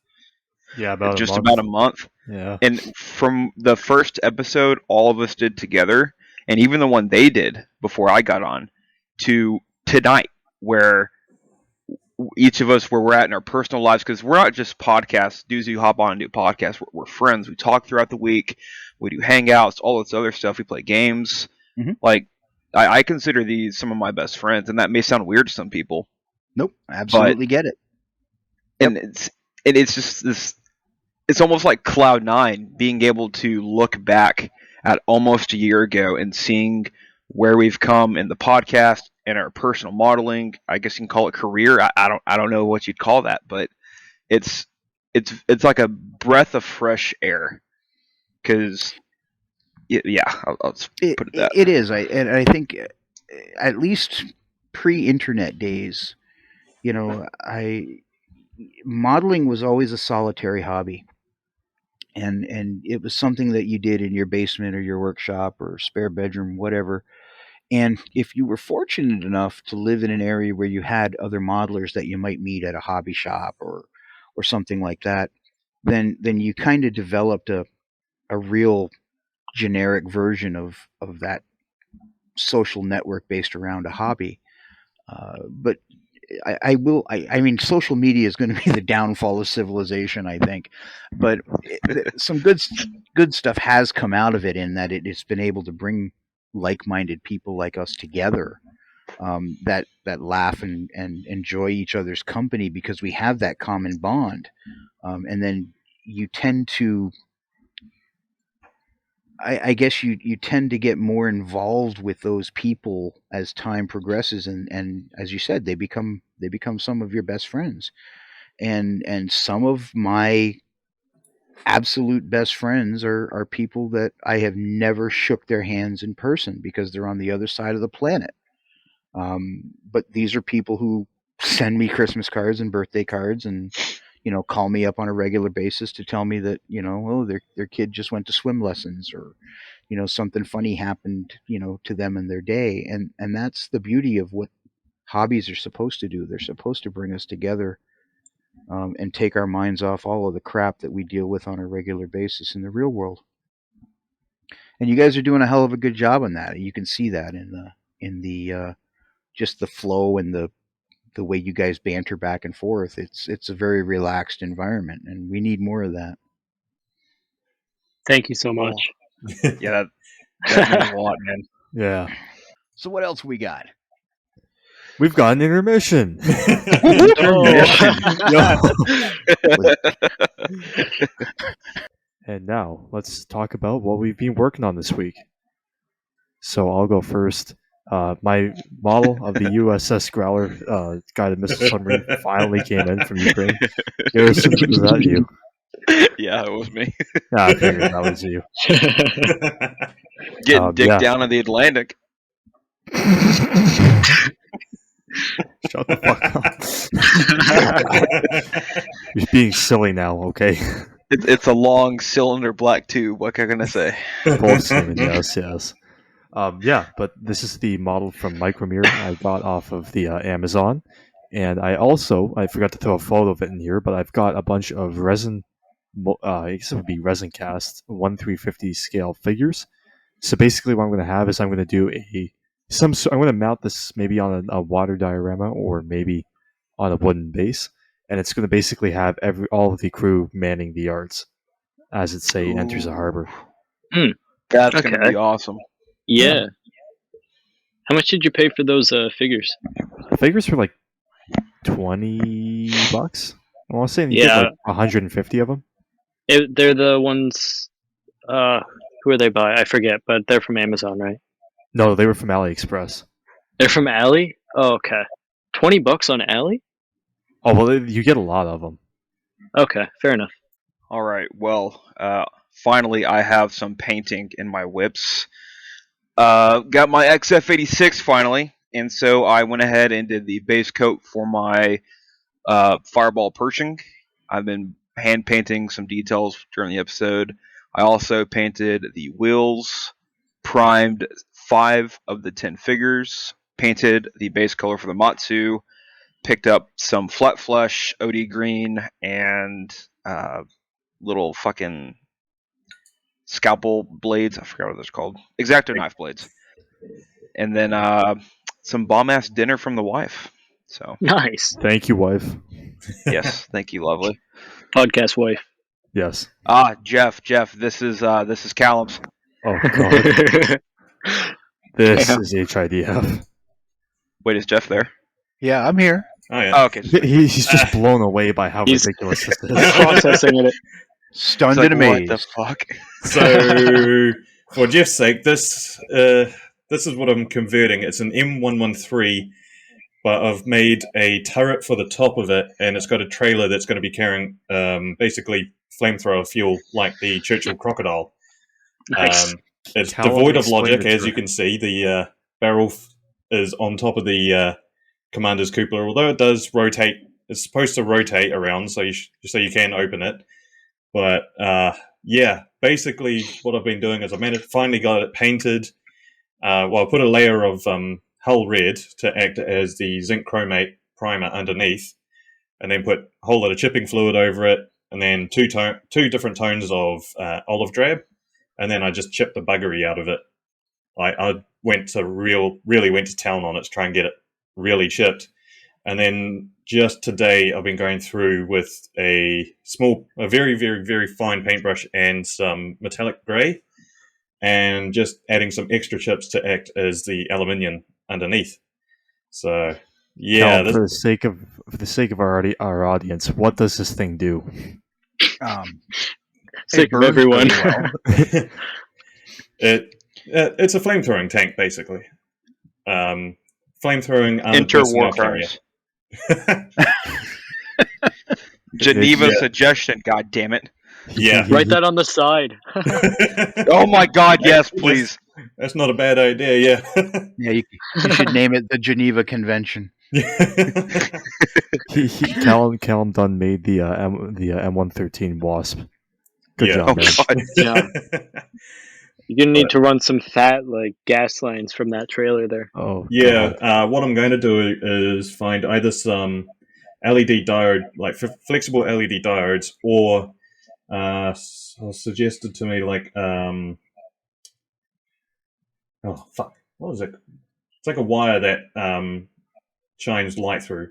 Yeah, about just a month. about a month. Yeah. And from the first episode all of us did together, and even the one they did before I got on, to tonight, where each of us where we're at in our personal lives, because we're not just podcasts, dudes who hop on and do podcasts. We're friends. We talk throughout the week. We do hangouts, all this other stuff. We play games. Mhm. Like, I consider these some of my best friends, and that may sound weird to some people, Nope, absolutely get it. and it's just this. It's almost like Cloud9 being able to look back at almost a year ago and seeing where we've come in the podcast and our personal modeling. I guess you can call it career. I don't know what you'd call that, but it's like a breath of fresh air. Because yeah, I'll just put it that. It is. I think at least pre-internet days, modeling was always a solitary hobby. And it was something that you did in your basement or your workshop or spare bedroom, whatever. And if you were fortunate enough to live in an area where you had other modelers that you might meet at a hobby shop or something like that, then you kind of developed a real generic version of that social network based around a hobby. But I mean, social media is going to be the downfall of civilization, I think. But some good stuff has come out of it in that it's been able to bring like-minded people like us together, that laugh and enjoy each other's company because we have that common bond. And then you tend to, I guess you tend to get more involved with those people as time progresses, and as you said, they become some of your best friends, and some of my absolute best friends are people that I have never shook their hands in person because they're on the other side of the planet. But these are people who send me Christmas cards and birthday cards and call me up on a regular basis to tell me that well, their kid just went to swim lessons, or something funny happened to them in their day. And that's the beauty of what hobbies are supposed to do. They're supposed to bring us together, and take our minds off all of the crap that we deal with on a regular basis in the real world. And you guys are doing a hell of a good job on that. You can see that in the just the flow and the way you guys banter back and forth. It's a very relaxed environment, and we need more of that. Thank you so much. Yeah, that means a lot, man. Yeah. So what else we got? We've got an intermission. And now let's talk about what we've been working on this week. So I'll go first. My model of the USS Growler, guided missile submarine, finally came in from Ukraine. Garrison, was that you? Yeah, it was me. Yeah, I figured that was you. Getting digged yeah. down in the Atlantic. Shut the fuck up. You're being silly now, okay? It's a long cylinder black tube. What can I say? Full skimming, yes. Yeah, but this is the model from Micromirror I got off of the Amazon. And I forgot to throw a photo of it in here, but I've got a bunch of resin, I guess it would be resin cast 1/350 scale figures. So basically what I'm going to have is I'm going to do I'm going to mount this maybe on a water diorama or maybe on a wooden base. And it's going to basically have all of the crew manning the yards as it enters the harbor. That's going to be awesome. Yeah. How much did you pay for those figures? The figures were like $20. I want to say you get like 150 of them. They're the ones. Who are they by? I forget, but they're from Amazon, right? No, they were from AliExpress. They're from Ali? Oh, okay. $20 on Ali? Oh, well, you get a lot of them. Okay, fair enough. All right. Well, finally, I have some painting in my whips. Got my XF86 finally, and so I went ahead and did the base coat for my Fireball Pershing. I've been hand painting some details during the episode. I also painted the wheels, primed 5 of the 10 figures, painted the base color for the Matsu, picked up some flat flesh, OD green, and little fucking scalpel blades. I forgot what those are called. X-Acto knife blades. And then some bomb-ass dinner from the wife. So Nice. Thank you, wife. yes, thank you, lovely. Podcast wife. Yes. Jeff, this is Callum's. Oh god, this Damn. is HIDF. Wait, is Jeff there? Yeah, I'm here. Oh yeah. Oh, okay. He's just blown away by how He's- ridiculous this He's is. processing it. Stunned It's like, and what amazed. the fuck? So, for Jeff's sake, this is what I'm converting. It's an M113, but I've made a turret for the top of it, and it's got a trailer that's going to be carrying basically flamethrower fuel, like the Churchill Crocodile. Nice. It's Callum, devoid of explain logic, the as you turret. can see. The barrel is on top of the commander's cupola, although it does rotate. It's supposed to rotate around, so you can open it. But yeah, basically what I've been doing is finally got it painted. I put a layer of hull red to act as the zinc chromate primer underneath, and then put a whole lot of chipping fluid over it, and then two different tones of olive drab, and then I just chipped the buggery out of it. I really went to town on it to try and get it really chipped. And then just today, I've been going through with a very, very, very fine paintbrush and some metallic grey, and just adding some extra chips to act as the aluminium underneath. So, yeah, Callum, for the sake of our audience, what does this thing do? Sick of burns everyone. pretty well. it's a flamethrowing tank, basically. Flamethrowing Enter personnel war carrier. crimes. Geneva Yeah. suggestion. God damn it! Yeah. Write that on the side. Oh my God! Yes, please. That's not a bad idea. Yeah. Yeah, you should name it the Geneva Convention. Callum Dunn made the M113 Wasp. Good Yeah. job, Oh man. God. Yeah. You're gonna need to run some fat gas lines from that trailer there. Oh Yeah, God. what I'm going to do is find either some LED diode, like flexible LED diodes, or suggested to me oh fuck, what was it? It's like a wire that shines light through.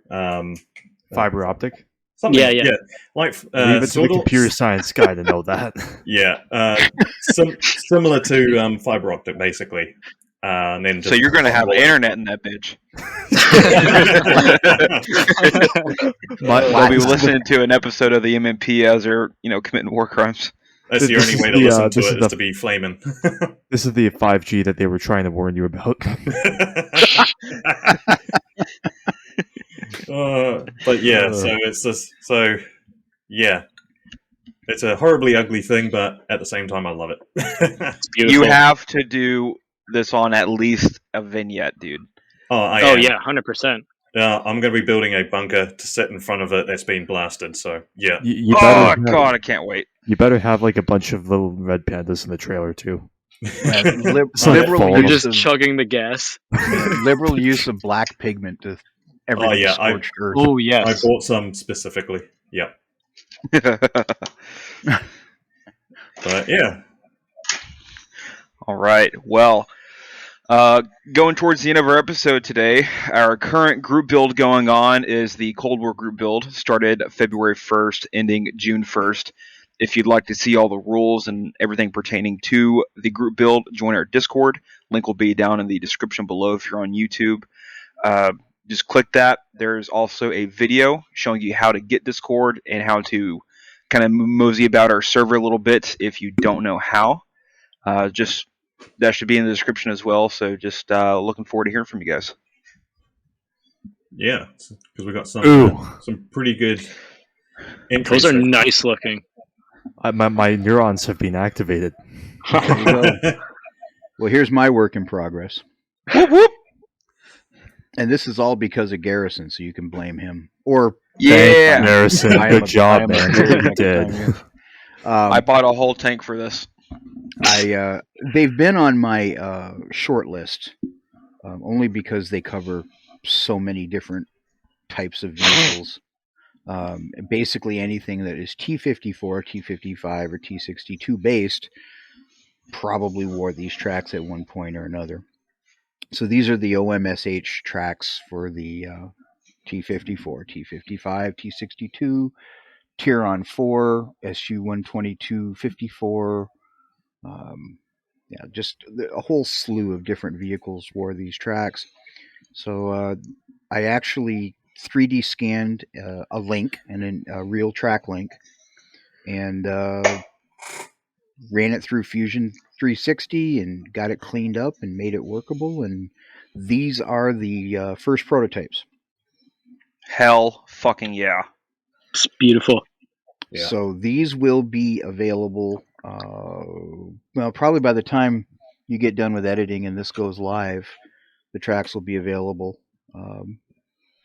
Fiber optic. Something, Yeah. like Leave it to the sort of, computer science guy to know that. yeah, similar to fiber optic, basically. And then So you're gonna have internet in that bitch. While we were listening to an episode of the MMP as they're committing war crimes. That's the This only is way to the, listen to this it is is the- to be flaming. This is the 5G that they were trying to warn you about. But yeah, so it's just yeah, it's a horribly ugly thing, but at the same time, I love it. Beautiful. You have to do this on at least a vignette, dude. I Oh am. yeah, 100%. I'm going to be building a bunker to sit in front of it that's been blasted. So yeah, You Oh better God, I can't wait. you better have like a bunch of little red pandas in the trailer too. So liberal fall You're them. just use of chugging the gas. liberal use of black pigment to everything yeah, scorched earth. Oh I yes. bought some specifically. Yeah, but yeah, All right. Well, going towards the end of our episode today, our current group build going on is the Cold War group build. Started February 1st, ending June 1st. If you'd like to see all the rules and everything pertaining to the group build, join our Discord. Link will be down in the description below if you're on YouTube. Just click that. There's also a video showing you how to get Discord and how to kind of mosey about our server a little bit if you don't know how. Just that should be in the description as well. So just looking forward to hearing from you guys. yeah, because we got Ooh. some pretty good entries. Those are so- nice looking. My neurons have been activated. There you go. Well, here's my work in progress. Whoop whoop. And this is all because of Garrison, so you can blame him. Or Yeah, Harrison, I am good a- I job, am a man. good You next did. time, I bought a whole tank for this. they've been on my short list only because they cover so many different types of vehicles. Basically anything that is T-54, T-55, or T-62 based probably wore these tracks at one point or another. So these are the OMSH tracks for the T54, T55, T62, Tiron 4, SU 122 54. Yeah, just a whole slew of different vehicles wore these tracks. So I actually 3D scanned a link and a real track link, and ran it through Fusion 360 and got it cleaned up and made it workable. And these are the first prototypes. Hell fucking yeah. It's beautiful. Yeah. So these will be available. Well, probably by the time you get done with editing and this goes live, the tracks will be available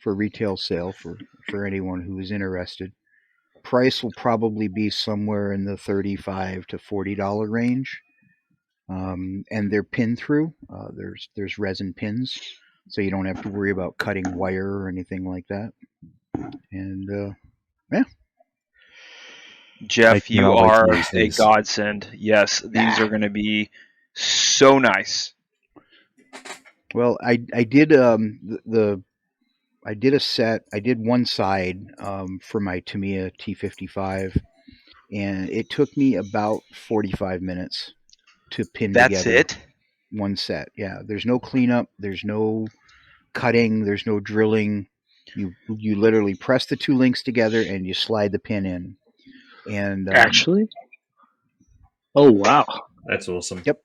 for retail sale for anyone who is interested. Price will probably be somewhere in the $35 to $40 range, and they're pin through. There's resin pins, so you don't have to worry about cutting wire or anything like that. And yeah, I Jeff, you cannot wait to are use a these. godsend. Yes, these are going to be so nice. well, I did I did a set. I did one side for my Tamiya T55, and it took me about 45 minutes to pin That's together it? one set. Yeah, there's no cleanup, there's no cutting, there's no drilling. You literally press the two links together and you slide the pin in. And Actually? Oh, wow. That's awesome. Yep.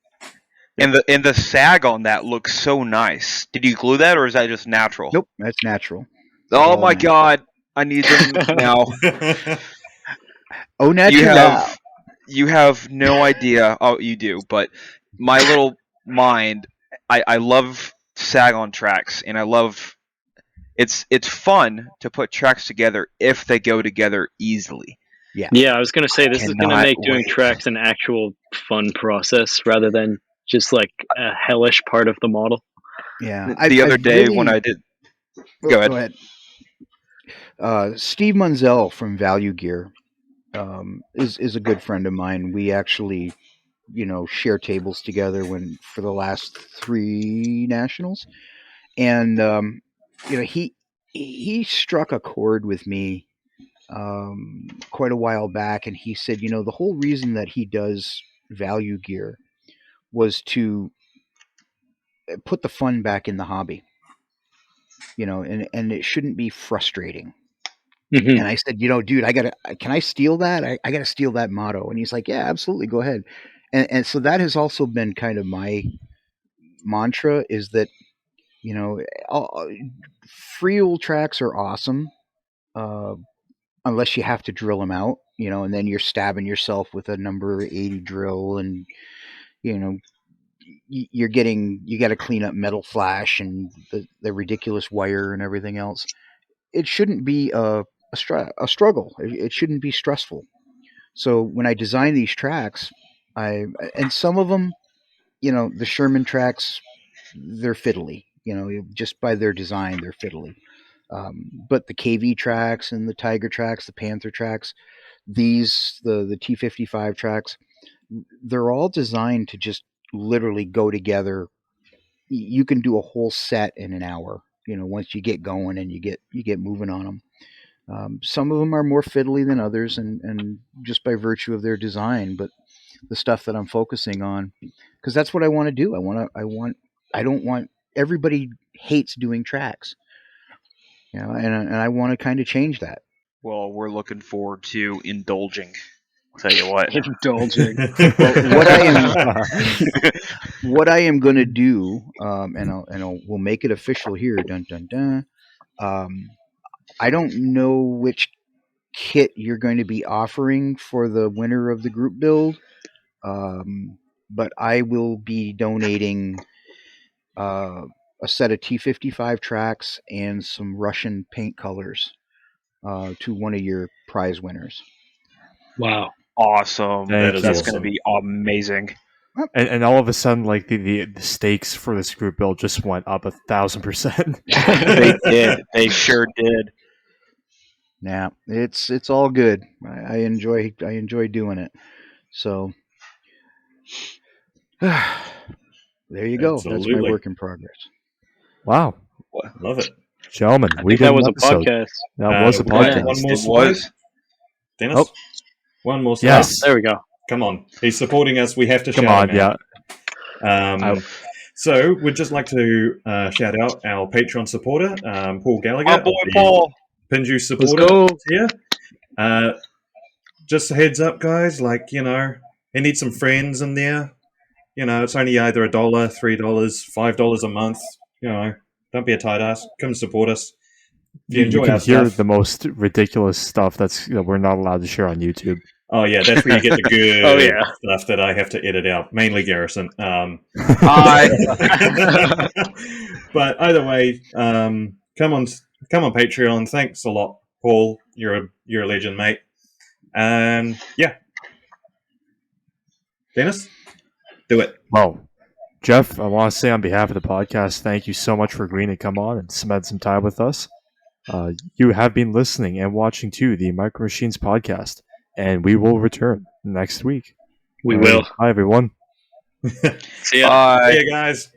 And the sag on that looks so nice. Did you glue that or is that just natural? Nope, that's natural. Oh All my natural. god. I need them now. Au natural. You have no idea. Oh, you do, but my little mind, I love sag on tracks, and I love it's fun to put tracks together if they go together easily. Yeah, I was going to say, this is going to Cannot make doing wait. tracks an actual fun process rather than just like a hellish part of the model. Yeah. The other I've day really, when I did, oh, go ahead. Go ahead. Steve Munzel from Value Gear is a good friend of mine. We actually, share tables together for the last 3 nationals, and he struck a chord with me quite a while back, and he said, the whole reason that he does Value Gear was to put the fun back in the hobby, and it shouldn't be frustrating. Mhm. And I said, dude, can I steal that? I got to steal that motto. And he's like, yeah, absolutely. Go ahead. And so that has also been kind of my mantra, is that, all, free old tracks are awesome. Unless you have to drill them out, and then you're stabbing yourself with a number 80 drill, and, you know, you got to clean up metal flash and the ridiculous wire and everything else. It shouldn't be a struggle. It shouldn't be stressful. So when I design these tracks, and some of them, the Sherman tracks, they're fiddly. Just by their design, they're fiddly. But the KV tracks and the Tiger tracks, the Panther tracks, the T55 tracks, they're all designed to just literally go together. You can do a whole set in an hour. Once you get going and you get moving on them. Some of them are more fiddly than others, and just by virtue of their design. But the stuff that I'm focusing on, because that's what I want to do. I don't want everybody hates doing tracks, and I want to kind of change that. Well, we're looking forward to indulging. I'll tell you what. Indulging. Well, what I am going to do, we'll make it official here. Dun dun dun. I don't know which kit you're going to be offering for the winner of the group build, but I will be donating a set of T55 tracks and some Russian paint colors to one of your prize winners. Wow. Awesome. Thank is That's you. going to awesome. be amazing. And all of a sudden, like the stakes for this group build just went up 1,000%. They did. They sure did. Yeah, it's all good. I enjoy doing it. So there you go. That's my Absolutely. work in progress. Wow. Love it. Gentlemen, I we think did that an was a episode. podcast. That was a we got podcast. one more It slide. was. Dennis, Oh. one more slide. Yes. There we go. Come on, he's supporting us. We have to Come shout on, him out. I- So we'd just like to shout out our Patreon supporter, Paul Gallagher, My boy of the Paul. Pinju Let's supporter go. here. Just a heads up, guys. Like, he needs some friends in there. It's only either $1, $3, $5 a month. Don't be a tight ass. Come and support us. If you enjoy can our hear stuff. the most ridiculous stuff that we're not allowed to share on YouTube. Oh yeah, that's where you get the good Oh, yeah. stuff that I have to edit out. Mainly Garrison. Hi. But either way, come on Patreon. Thanks a lot, Paul. You're a legend, mate. Yeah, Dennis, do it. Well, Jeff, I want to say on behalf of the podcast, thank you so much for agreeing to come on and spend some time with us. You have been listening and watching to the Micro Machines podcast, and we will return next week. We All right. will. Bye, everyone. See ya. Bye. See you guys.